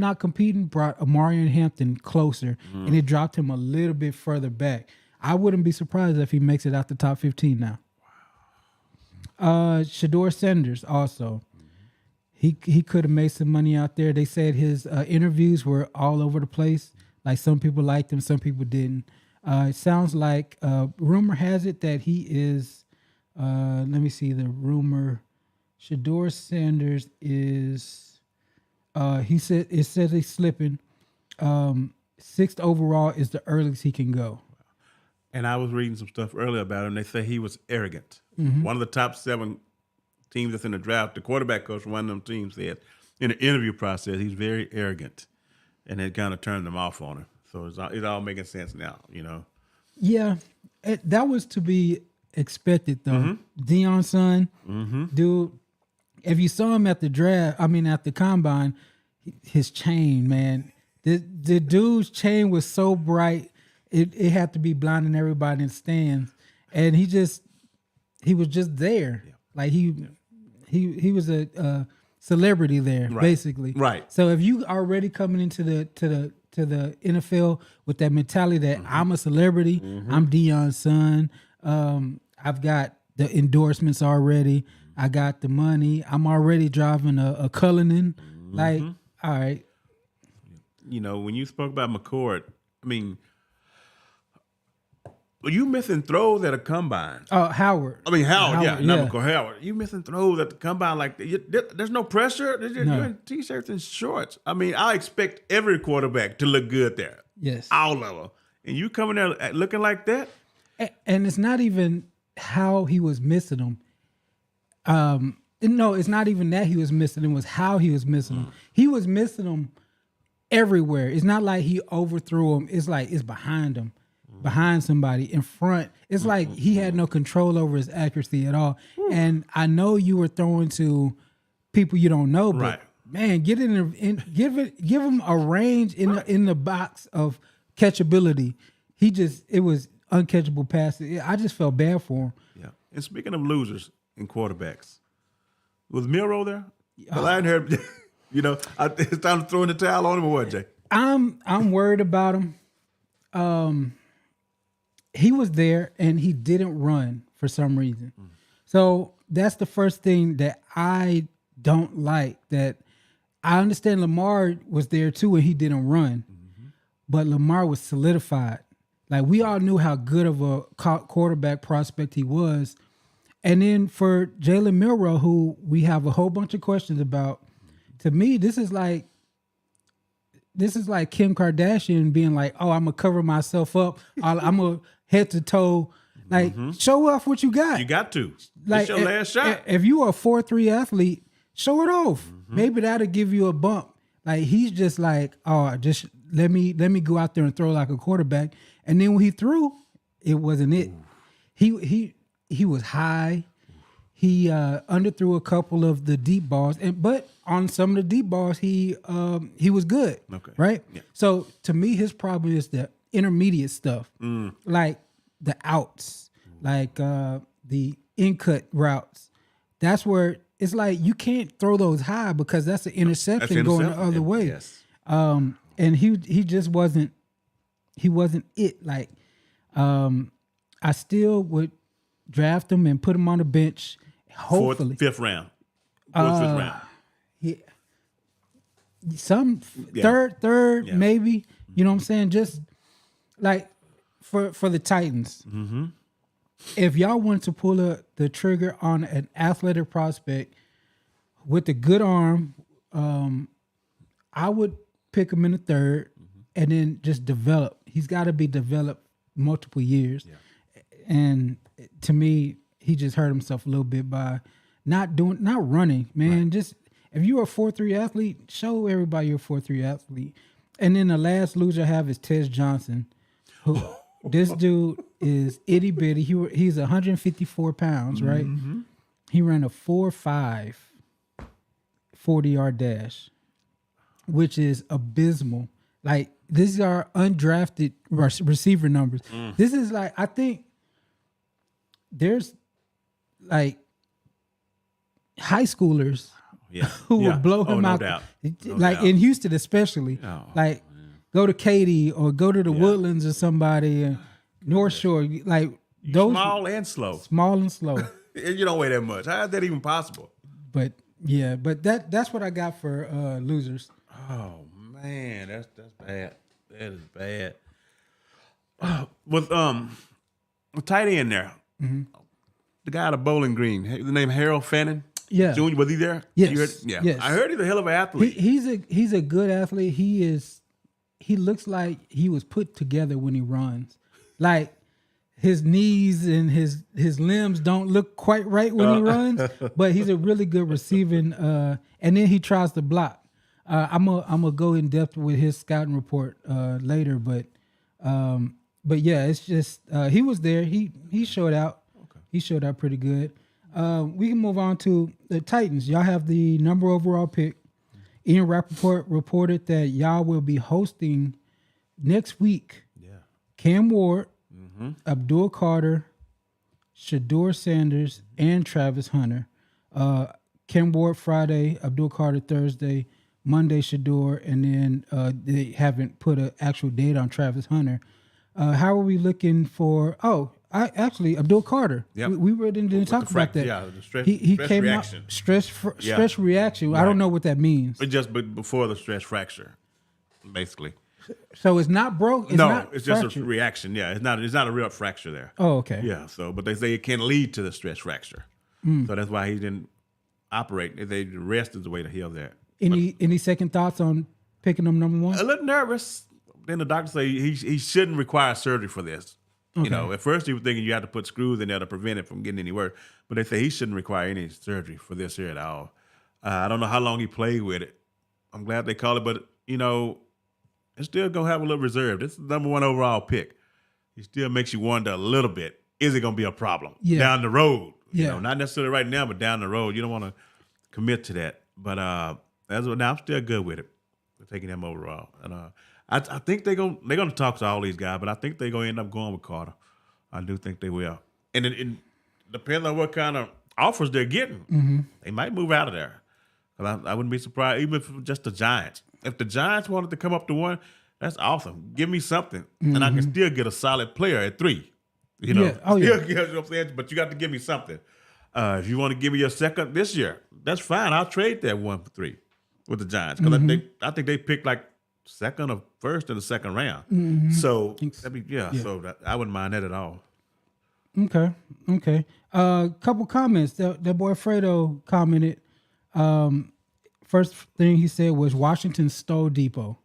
Speaker 1: not competing brought Amarian Hampton closer, and it dropped him a little bit further back. I wouldn't be surprised if he makes it out the top 15 now. Shador Sanders also. He could have made some money out there. They said his interviews were all over the place. Like some people liked him, some people didn't. It sounds like rumor has it that he is. Let me see the rumor. Shador Sanders is. He said he's slipping. 6th overall is the earliest he can go.
Speaker 2: And I was reading some stuff earlier about him. They say he was arrogant. One of the top 7 teams that's in the draft, the quarterback coach from one of them teams said in the interview process, he's very arrogant. And it kind of turned them off on him. So it's all making sense now, you know?
Speaker 1: Yeah, that was to be expected, though. Deion's son, dude, if you saw him at the at the combine, his chain, man, the dude's chain was so bright, it had to be blinding everybody in the stands. And he was just there. Yeah. Like he was a celebrity there, basically.
Speaker 2: Right.
Speaker 1: So if you already coming into the NFL with that mentality that I'm a celebrity, I'm Deion's son, I've got the endorsements already, I got the money, I'm already driving a Cullinan. Like, all right.
Speaker 2: You know, when you spoke about McCord, I mean, were you missing throws at a combine?
Speaker 1: Howard.
Speaker 2: Not McCord, Howard. You missing throws at the combine like there's no pressure. You're in T-shirts and shorts. I mean, I expect every quarterback to look good there.
Speaker 1: Yes.
Speaker 2: All of them. And you coming there looking like that?
Speaker 1: And it's not even how he was missing them. No, it's not even that he was missing them. It was how he was missing them. He was missing them everywhere. It's not like he overthrew them. It's like it's behind him. Behind somebody in front. It's like he had no control over his accuracy at all. And I know you were throwing to people you don't know, but man, give him a range in the box of catchability. It was uncatchable passes. I just felt bad for him.
Speaker 2: Yeah. And speaking of losers and quarterbacks, was Miro there? Well, I hadn't heard. It's time to throw in the towel on him or what, Jay?
Speaker 1: I'm worried about him. He was there and he didn't run for some reason. So that's the first thing that I don't like. That I understand Lamar was there too and he didn't run, but Lamar was solidified. Like we all knew how good of a quarterback prospect he was. And then for Jalen Milroe, who we have a whole bunch of questions about, to me, this is like Kim Kardashian being like, "Oh, I'm gonna cover myself up. I'm gonna head to toe, like show off what you got.
Speaker 2: You got to.
Speaker 1: Like
Speaker 2: it's your last shot.
Speaker 1: If you are a 4.3 athlete, show it off. Maybe that'll give you a bump. Like he's just like, oh, just let me go out there and throw like a quarterback. And then when he threw, it wasn't it. He was high. He underthrew a couple of the deep balls, but on some of the deep balls, he was good. Okay. Right? Yeah. So to me, his problem is the intermediate stuff, like the outs, like the in-cut routes. That's where it's like you can't throw those high because that's an interception going the other way. Yes. And he just wasn't. He wasn't it. Like I still would draft him and put him on the bench. Hopefully,
Speaker 2: fifth round. Fifth round.
Speaker 1: Yeah. Third, maybe. You know what I'm saying? Just like for the Titans. Mm-hmm. If y'all want to pull the trigger on an athletic prospect with a good arm, I would pick him in the third and then just develop. He's got to be developed multiple years. Yeah. And to me, he just hurt himself a little bit by not running, man. Right. Just if you're a 4.3 athlete, show everybody you're a 4.3 athlete. And then the last loser I have is Tez Johnson, who this dude is itty bitty. He's 154 pounds, right? Mm-hmm. He ran a 4.5 40-yard dash, which is abysmal. Like these are undrafted receiver numbers. This is like, I think there's like high schoolers who would blow him out. No doubt. In Houston especially. Like go to Katy or go to the Woodlands or somebody and North Shore. Like those
Speaker 2: small and slow.
Speaker 1: Small and slow.
Speaker 2: And you don't weigh that much. How is that even possible?
Speaker 1: But that's what I got for losers.
Speaker 2: Oh man, that's bad. That is bad. With tight end there. Mm-hmm. The guy out of Bowling Green, the name Harold Fannin.
Speaker 1: Yeah.
Speaker 2: Junior, was he there?
Speaker 1: Yes.
Speaker 2: Yes. I heard he's a hell of an athlete.
Speaker 1: He's a good athlete. He looks like he was put together when he runs. Like his knees and his limbs don't look quite right when he runs, but he's a really good receiving. And then he tries to block. I'm gonna go in depth with his scouting report later, but yeah, it's just he was there. He showed out. Okay. He showed out pretty good. We can move on to the Titans. Y'all have the number overall pick. Ian Rappaport reported that y'all will be hosting next week. Yeah. Cam Ward, Abdul Carter, Shador Sanders, and Travis Hunter. Cam Ward Friday, Abdul Carter Thursday, Monday Shador, and then they haven't put an actual date on Travis Hunter. How are we looking for? Abdul Carter. Yep. We didn't talk about that. Yeah, the stress came reaction. Out stress reaction. Right. I don't know what that means.
Speaker 2: But before the stress fracture, basically.
Speaker 1: So it's not broke.
Speaker 2: It's just a reaction. Yeah, it's not a real fracture there.
Speaker 1: Oh, okay.
Speaker 2: Yeah. So, but they say it can lead to the stress fracture. So that's why he didn't operate. The rest is the way to heal that.
Speaker 1: Any second thoughts on picking him number one?
Speaker 2: A little nervous. Then the doctor say he shouldn't require surgery for this. Okay. You know, at first he was thinking you had to put screws in there to prevent it from getting any worse. But they say he shouldn't require any surgery for this here at all. I don't know how long he played with it. I'm glad they call it, but, you know, it's still going to have a little reserve. This is the number one overall pick. He still makes you wonder a little bit, is it going to be a problem down the road? You know, not necessarily right now, but down the road. You don't want to commit to that. But Now I'm still good with it. We're taking him overall, and I think they're gonna talk to all these guys, but I think they're gonna end up going with Carter. I do think they will, and it depends on what kind of offers they're getting. They might move out of there. I wouldn't be surprised, even if it was just the Giants. If the Giants wanted to come up to 1, that's awesome. Give me something, and I can still get a solid player at 3. You know, you know what I'm saying? But you got to give me something. If you want to give me your second this year, that's fine. I'll trade that 1 for 3 with the Giants because I think they picked like second or first in the second round. So so I wouldn't mind that at all.
Speaker 1: Okay. Couple comments. That boy Fredo commented. First thing he said was Washington stole Depot.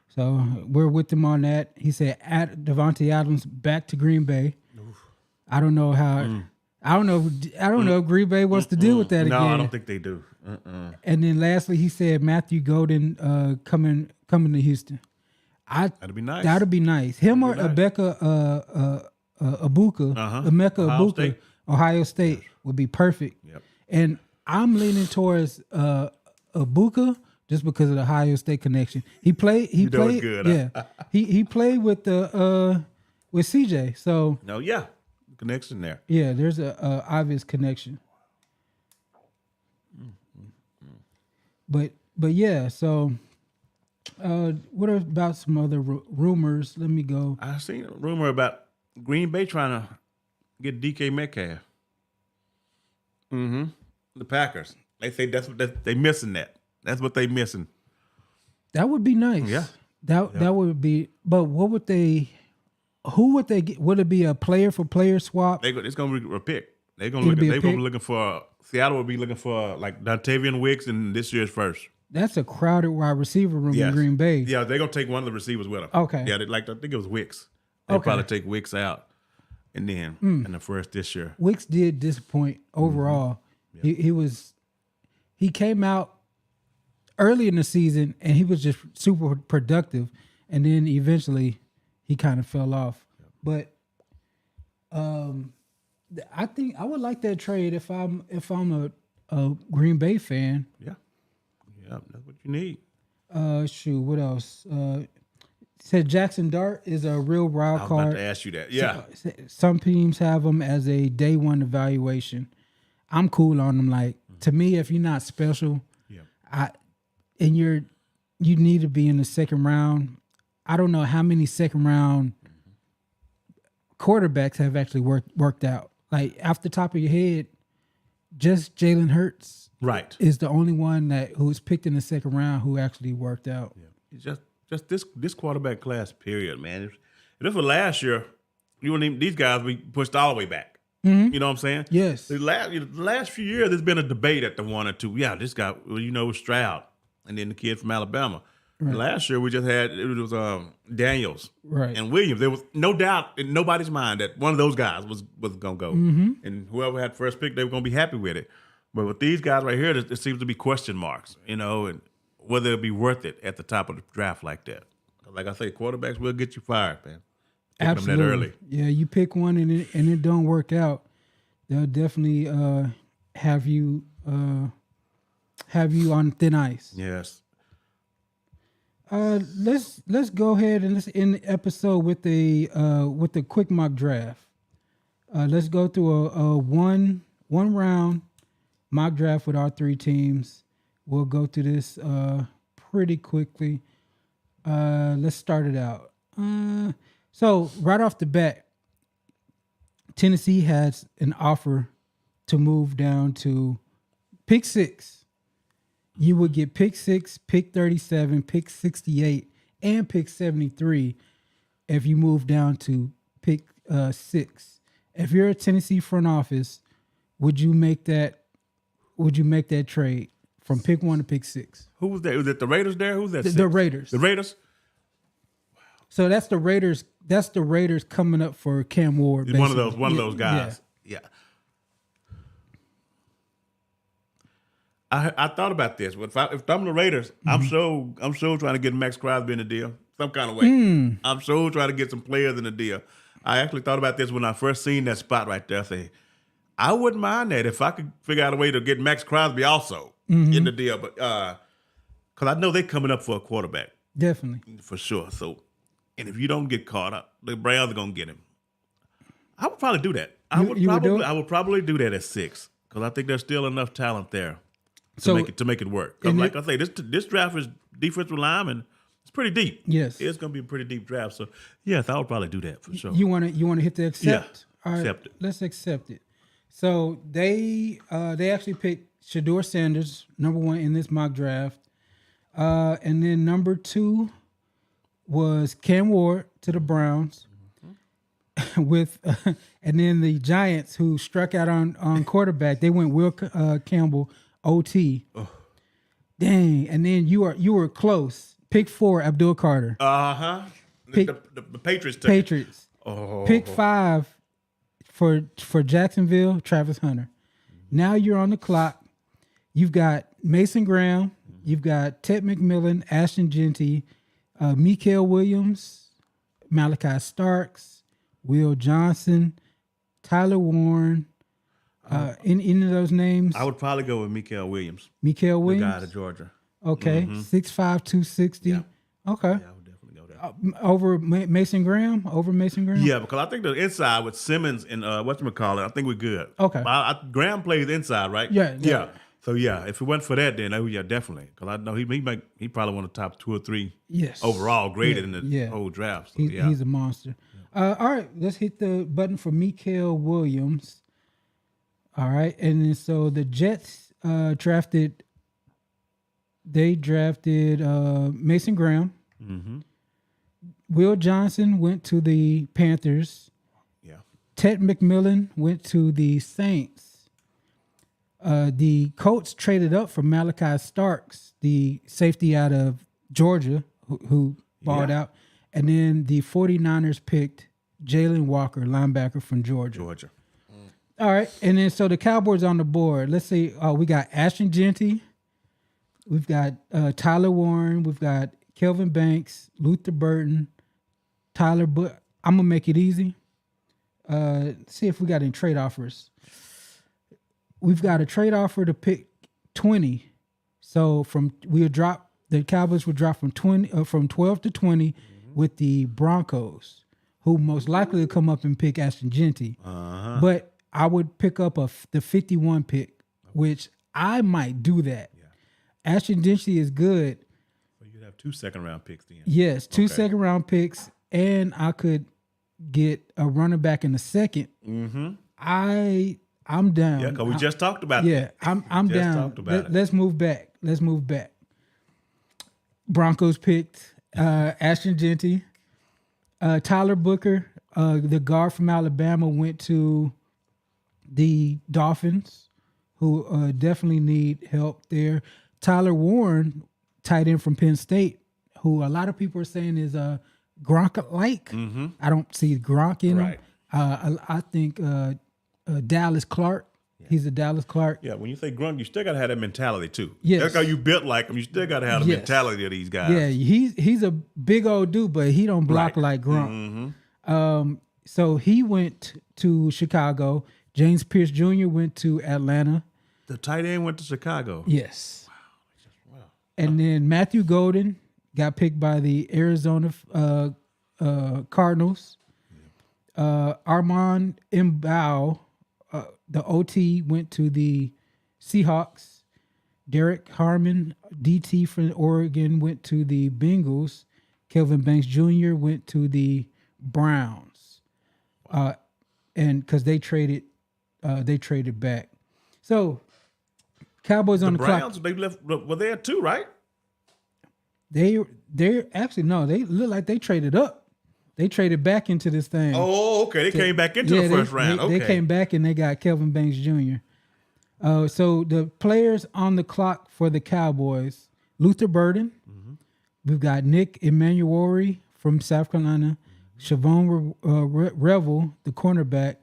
Speaker 1: So we're with him on that. He said at Devontae Adams back to Green Bay. I don't know how. I don't know if Green Bay wants to deal with that again.
Speaker 2: No, I don't think they do.
Speaker 1: And then lastly, he said Matthew Golden coming to Houston.
Speaker 2: That'd be nice.
Speaker 1: That'd be nice. Him or Emeka Ibuka, Ohio State would be perfect.
Speaker 2: Yep.
Speaker 1: And I'm leaning towards Ibuka just because of the Ohio State connection. He played good. Yeah. he played with with CJ. So
Speaker 2: connection there.
Speaker 1: Yeah, there's a obvious connection. But yeah, so what about some other rumors? Let me go.
Speaker 2: I seen a rumor about Green Bay trying to get DK Metcalf. The Packers. They say that's what they missing that. That's what they missing.
Speaker 1: That would be nice.
Speaker 2: Yeah.
Speaker 1: That would be. But what would they? Who would they get? Would it be a player for player swap?
Speaker 2: It's gonna be a pick. They're gonna be looking for Seattle will be looking for like Dontavian Wicks in this year's first.
Speaker 1: That's a crowded wide receiver room in Green Bay.
Speaker 2: Yeah, they're gonna take one of the receivers with them.
Speaker 1: Okay.
Speaker 2: Yeah, I think it was Wicks. They'll probably take Wicks out, and then in the first this year.
Speaker 1: Wicks did disappoint overall. He came out early in the season and he was just super productive, and then eventually he kind of fell off. But I think I would like that trade if I'm a Green Bay fan.
Speaker 2: Yeah, that's what you need.
Speaker 1: What else? Said Jackson Dart is a real wild card.
Speaker 2: I was about to ask you that. Yeah.
Speaker 1: Some teams have him as a day one evaluation. I'm cool on him. Like to me, if you're not special, you need to be in the second round. I don't know how many second round quarterbacks have actually worked out. Like off the top of your head, just Jalen Hurts, is the only one who was picked in the second round who actually worked out.
Speaker 2: Yeah. Just this quarterback class, period, man. If this was last year, you wouldn't even, these guys be pushed all the way back. You know what I'm saying?
Speaker 1: Yes.
Speaker 2: The last few years, there's been a debate at the 1 or 2. Yeah, this guy, was Stroud, and then the kid from Alabama. Right. Last year, we just had it was Daniels and Williams. There was no doubt in nobody's mind that one of those guys was going to go, and whoever had first pick, they were going to be happy with it. But with these guys right here, there seems to be question marks, and whether it'll be worth it at the top of the draft like that. Like I say, quarterbacks will get you fired, man.
Speaker 1: Absolutely.
Speaker 2: Them that early.
Speaker 1: Yeah, you pick one and it don't work out, they'll definitely have you on thin ice.
Speaker 2: Yes.
Speaker 1: Let's go ahead and let's end the episode with the quick mock draft. Let's go through a one round mock draft with our 3 teams. We'll go through this pretty quickly. Let's start it out. So right off the bat, Tennessee has an offer to move down to pick 6. You would get pick 6, pick 37, pick 68, and pick 73 if you move down to pick 6. If you're a Tennessee front office, would you make that trade from pick 1 to pick 6?
Speaker 2: Who was that? Was it the Raiders there? Who's that?
Speaker 1: The Raiders.
Speaker 2: The Raiders?
Speaker 1: So that's the Raiders. That's the Raiders coming up for Cam Ward. Basically.
Speaker 2: One of those guys. Yeah. I thought about this. If I'm the Raiders, I'm so trying to get Max Crosby in the deal some kind of way. I'm so trying to get some players in the deal. I actually thought about this when I first seen that spot right there. I say, I wouldn't mind that if I could figure out a way to get Max Crosby also in the deal. But because I know they're coming up for a quarterback
Speaker 1: Definitely.
Speaker 2: for sure. So, and if you don't get caught up, the Browns are gonna get him. I would probably do that. I would probably do that at 6 because I think there's still enough talent there to make it work. Because like I say, this draft is defensive lineman. It's pretty deep.
Speaker 1: Yes,
Speaker 2: it's gonna be a pretty deep draft. So yes, I would probably do that for sure.
Speaker 1: You want to hit the accept?
Speaker 2: Yeah,
Speaker 1: all right,
Speaker 2: accept it.
Speaker 1: Let's accept it. So they actually picked Shedeur Sanders, number 1 in this mock draft, and then number 2 was Cam Ward to the Browns. With and then the Giants, who struck out on quarterback, they went Will Campbell, OT. Oh. Dang! And then you were close. Pick 4, Abdul Carter.
Speaker 2: The Patriots.
Speaker 1: Patriots.
Speaker 2: Oh.
Speaker 1: Pick 5 for Jacksonville, Travis Hunter. Now you're on the clock. You've got Mason Graham. You've got Ted McMillan, Ashton Genty, Mikael Williams, Malachi Starks, Will Johnson, Tyler Warren. Any of those names?
Speaker 2: I would probably go with Mikael Williams.
Speaker 1: Mikael Williams?
Speaker 2: The guy out of Georgia.
Speaker 1: Okay. 6'5", 260.
Speaker 2: Yeah.
Speaker 1: Okay.
Speaker 2: Yeah, I would definitely go there.
Speaker 1: Over Mason Graham?
Speaker 2: Yeah, because I think the inside with Simmons and whatchamacallit, I think we're good.
Speaker 1: Okay.
Speaker 2: Graham plays inside, right?
Speaker 1: Yeah.
Speaker 2: So yeah, if it wasn't for that, then yeah, definitely. Because I know he probably one of the top 2 or 3 overall graded in the whole draft. So,
Speaker 1: he's a monster. All right, let's hit the button for Mikael Williams. All right, and then so the Jets drafted Mason Graham.
Speaker 2: Mm-hmm.
Speaker 1: Will Johnson went to the Panthers.
Speaker 2: Yeah.
Speaker 1: Ted McMillan went to the Saints. The Colts traded up for Malachi Starks, the safety out of Georgia, who balled out. And then the 49ers picked Jalen Walker, linebacker from Georgia. All right. And then so the Cowboys on the board. Let's see. We got Ashton Genty. We've got Tyler Warren. We've got Kelvin Banks, Luther Burton, Tyler But I'm going to make it easy. See if we got any trade offers. We've got a trade offer to pick 20. So the Cowboys would drop from 12 to 20 with the Broncos, who most likely will come up and pick Ashton Genty.
Speaker 2: Uh-huh.
Speaker 1: But I would pick up the 51 pick, which I might do that. Yeah. Ashton Genty is good.
Speaker 2: So you'd have 2 second-round picks then.
Speaker 1: Yes, 2 second-round picks, and I could get a running back in the second.
Speaker 2: Mm-hmm.
Speaker 1: I'm down.
Speaker 2: Yeah, because we just talked about it.
Speaker 1: Yeah, I'm down. Let's move back. Broncos picked Ashton Genty. Tyler Booker, the guard from Alabama, went to the Dolphins, who definitely need help there. Tyler Warren, tight end from Penn State, who a lot of people are saying is Gronk-like.
Speaker 2: Mm-hmm.
Speaker 1: I don't see Gronk in him.
Speaker 2: Right.
Speaker 1: I think Dallas Clark. Yeah. He's a Dallas Clark.
Speaker 2: Yeah, when you say Gronk, you still got to have that mentality too.
Speaker 1: Yes.
Speaker 2: That's how you built like him. You still got to have the mentality of these guys.
Speaker 1: Yeah, he's a big old dude, but he don't block like Gronk.
Speaker 2: Mm-hmm.
Speaker 1: So he went to Chicago. James Pierce Jr. went to Atlanta.
Speaker 2: The tight end went to Chicago.
Speaker 1: Yes.
Speaker 2: Wow.
Speaker 1: And then Matthew Golden got picked by the Arizona Cardinals. Armand Mbao, the OT, went to the Seahawks. Derek Harmon, DT from Oregon, went to the Bengals. Kelvin Banks Jr. went to the Browns. And because they traded back. So Cowboys on the
Speaker 2: Browns,
Speaker 1: clock.
Speaker 2: they left. Were there too, right?
Speaker 1: They're actually no. They look like they traded up. They traded back into this thing.
Speaker 2: Oh, okay. They came back into the first round.
Speaker 1: They came back and they got Kelvin Banks Jr. So the players on the clock for the Cowboys: Luther Burden. Mm-hmm. We've got Nick Emanuori from South Carolina, Siobhan Revel, the cornerback,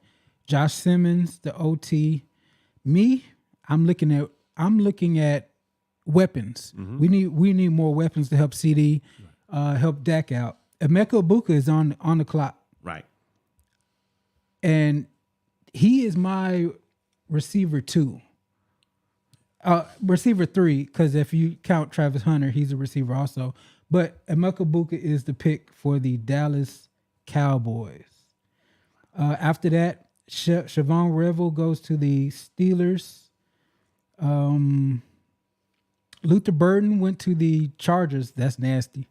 Speaker 1: Josh Simmons, the OT. Me, I'm looking at weapons. Mm-hmm. We need more weapons to help CD, help Dak out. Emeka Ibuka is on the clock.
Speaker 2: Right.
Speaker 1: And he is my receiver too. Receiver 3, because if you count Travis Hunter, he's a receiver also. But Emeka Buka is the pick for the Dallas Cowboys. After that, Siobhan Revel goes to the Steelers. Luther Burden went to the Chargers. That's nasty.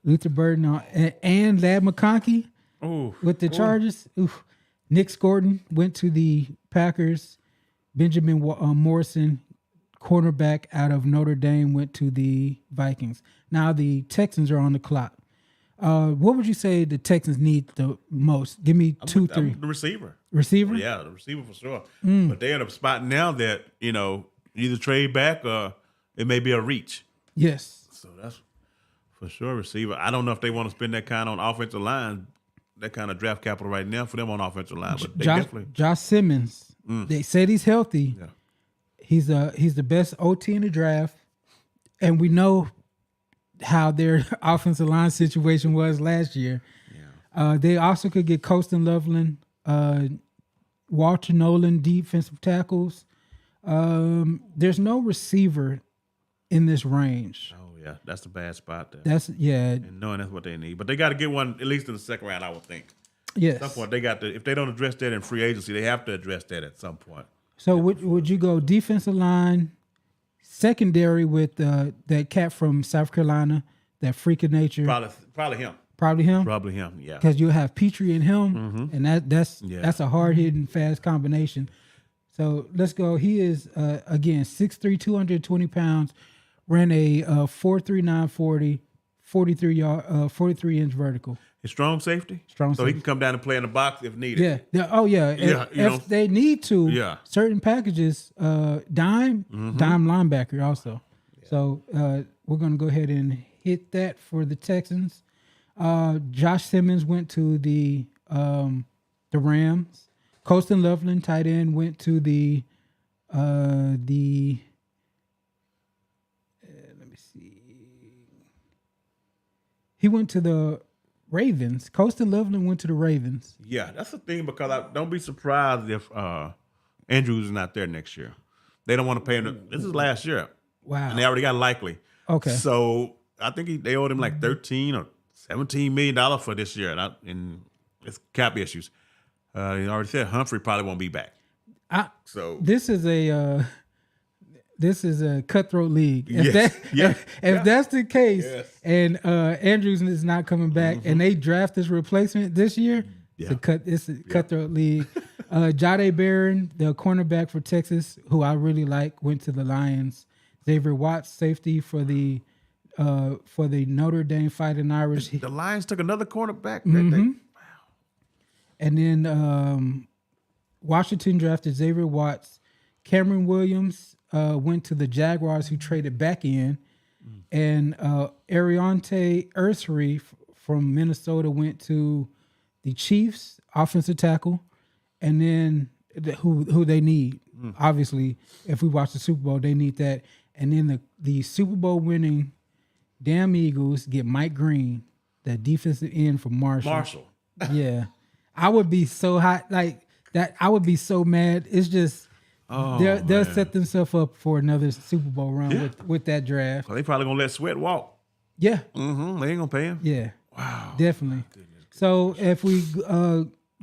Speaker 1: Luther Burden and Lad McConkey with the Chargers. Oof. Nick Gordon went to the Packers. Benjamin Morrison, cornerback out of Notre Dame, went to the Vikings. Now the Texans are on the clock. What would you say the Texans need the most? Give me two, three.
Speaker 2: The receiver.
Speaker 1: Receiver?
Speaker 2: Yeah, the receiver for sure. But they're in a spot now that, either trade back or it may be a reach.
Speaker 1: Yes.
Speaker 2: So that's for sure receiver. I don't know if they want to spend that kind on offensive line, that kind of draft capital right now for them on offensive line. But they definitely.
Speaker 1: Josh Simmons, they said he's healthy. Yeah. He's the best OT in the draft. And we know how their offensive line situation was last year. Yeah. They also could get Colston Loveland, Walter Nolan, defensive tackles. There's no receiver in this range.
Speaker 2: Oh yeah, that's the bad spot there.
Speaker 1: And
Speaker 2: knowing that's what they need, but they got to get one at least in the second round, I would think.
Speaker 1: Yes.
Speaker 2: At some point they got to. If they don't address that in free agency, they have to address that at some point.
Speaker 1: So would you go defensive line, secondary with that cat from South Carolina, that freak of nature?
Speaker 2: Probably him.
Speaker 1: Probably him.
Speaker 2: Probably him. Yeah.
Speaker 1: Because you'll have Petrie and him, and that's a hard hitting fast combination. So let's go. He is again 6'3", 220 pounds. Ran a 4.39 40, 43 inch vertical.
Speaker 2: His strong safety.
Speaker 1: So
Speaker 2: he can come down and play in the box if needed.
Speaker 1: Yeah. Oh yeah. If they need to.
Speaker 2: Yeah.
Speaker 1: Certain packages. Dime linebacker also. Yeah. So we're gonna go ahead and hit that for the Texans. Josh Simmons went to the Rams. Colston Loveland, tight end, went to the let me see. He went to the Ravens. Colston Loveland went to the Ravens.
Speaker 2: Yeah, that's the thing, because don't be surprised if Andrews is not there next year. They don't want to pay him. This is last year.
Speaker 1: Wow.
Speaker 2: And they already got Likely.
Speaker 1: Okay.
Speaker 2: So I think they owed him like $13 or $17 million for this year, and it's cap issues. He already said Humphrey probably won't be back.
Speaker 1: This is a cutthroat league. If that's the case, and Andrews is not coming back, and they draft this replacement this year, it's a cutthroat league. Jade Barron, the cornerback for Texas, who I really like, went to the Lions. Xavier Watts, safety for the Notre Dame Fighting Irish.
Speaker 2: The Lions took another cornerback.
Speaker 1: Wow. And then Washington drafted Xavier Watts. Cameron Williams went to the Jaguars, who traded back in. And Ariante Ursery from Minnesota went to the Chiefs, offensive tackle. And then who they need. Obviously, if we watch the Super Bowl, they need that. And then the Super Bowl winning damn Eagles get Mike Green, that defensive end from Marshall. Yeah. I would be so hot, like that. I would be so mad. It's just they'll set themselves up for another Super Bowl run with that draft.
Speaker 2: Well, they probably gonna let Sweat walk.
Speaker 1: Yeah,
Speaker 2: they ain't gonna pay him.
Speaker 1: Yeah,
Speaker 2: wow,
Speaker 1: definitely. So if we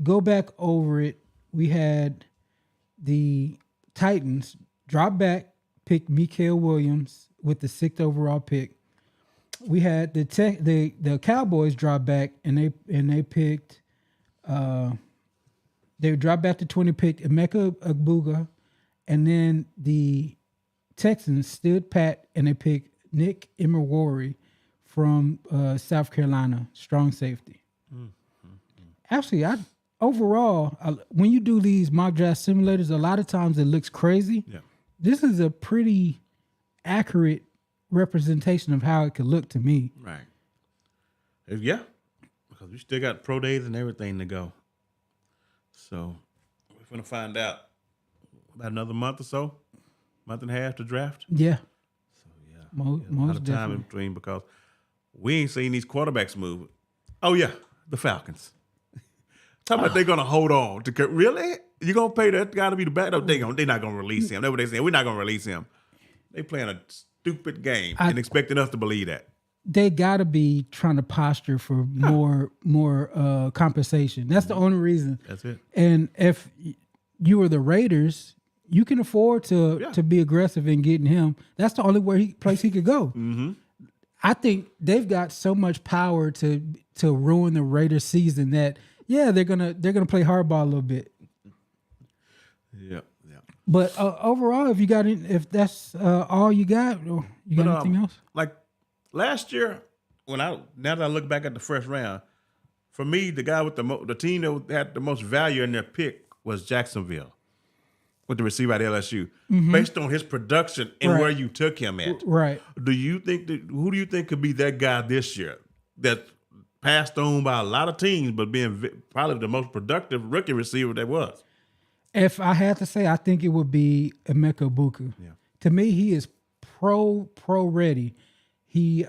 Speaker 1: go back over it, we had the Titans drop back, pick Mikael Williams with the 6th overall pick. We had the Cowboys drop back and they picked. They dropped back to 20, picked Emeka Egbuka, and then the Texans stood pat and they picked Nick Emery from South Carolina, strong safety. Actually, overall, when you do these mock draft simulators, a lot of times it looks crazy. Yeah. This is a pretty accurate representation of how it could look to me.
Speaker 2: Right. Yeah. Because we still got pro days and everything to go. So we're going to find out about another month or so, month and a half to draft.
Speaker 1: Yeah.
Speaker 2: So, yeah.
Speaker 1: Most
Speaker 2: a lot of time in between, because we ain't seen these quarterbacks move. Oh, yeah, the Falcons. Talking about they're going to hold on. Really? You're going to pay that guy to be the backup? They're not going to release him. That's what they saying. We're not going to release him. They playing a stupid game and expecting us to believe that.
Speaker 1: They got to be trying to posture for more compensation. That's the only reason.
Speaker 2: That's it.
Speaker 1: And if you were the Raiders, you can afford to be aggressive in getting him. That's the only place he could go.
Speaker 2: Mm-hmm.
Speaker 1: I think they've got so much power to ruin the Raiders season that they're gonna play hardball a little bit.
Speaker 2: Yeah.
Speaker 1: But overall, if that's all you got, or you got anything else?
Speaker 2: Like last year, now that I look back at the first round, for me, the guy with the team that had the most value in their pick was Jacksonville, with the receiver at LSU, based on his production and where you took him at.
Speaker 1: Right.
Speaker 2: Who do you think could be that guy this year that passed on by a lot of teams, but being probably the most productive rookie receiver there was?
Speaker 1: If I had to say, I think it would be Emeka Buku.
Speaker 2: Yeah.
Speaker 1: To me, he is pro ready. He's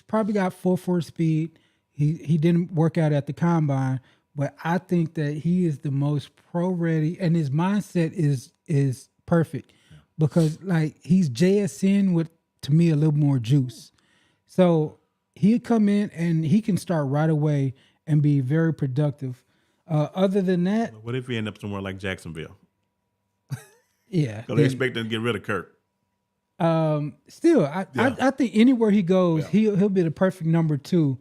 Speaker 1: probably got 4.4 speed. He didn't work out at the combine, but I think that he is the most pro ready, and his mindset is perfect because like he's JSN with, to me, a little more juice. So he'll come in and he can start right away and be very productive. Other than that,
Speaker 2: what if he end up somewhere like Jacksonville?
Speaker 1: Yeah,
Speaker 2: So they expect them to get rid of Kirk.
Speaker 1: Still, I think anywhere he goes, he'll be the perfect number 2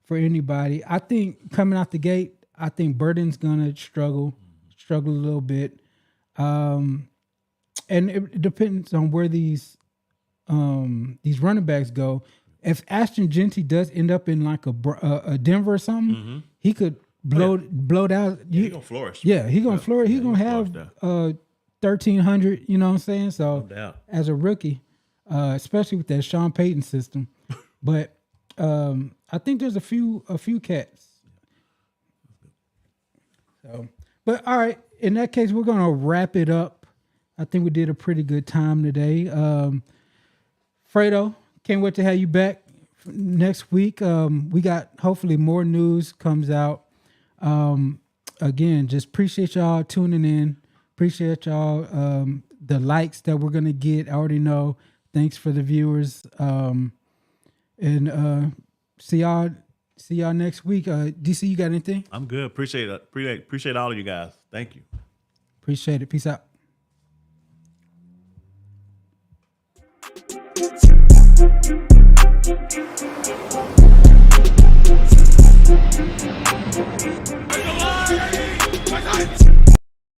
Speaker 1: for anybody. I think coming out the gate, I think Burden's gonna struggle a little bit, and it depends on where these running backs go. If Ashton Genty does end up in like a Denver or something, he could blow out.
Speaker 2: He's gonna flourish.
Speaker 1: Yeah, he's gonna flourish. He's gonna have 1,300. You know what I'm saying? So as a rookie, especially with that Sean Payton system, but I think there's a few cats. So, but all right. In that case, we're gonna wrap it up. I think we did a pretty good time today. Fredo, can't wait to have you back next week. We got hopefully more news comes out. Again, just appreciate y'all tuning in. Appreciate y'all the likes that we're gonna get. I already know. Thanks for the viewers. And see y'all next week. DC, you got anything?
Speaker 2: I'm good. Appreciate it. Appreciate all of you guys. Thank you.
Speaker 1: Appreciate it. Peace out.
Speaker 3: Alive!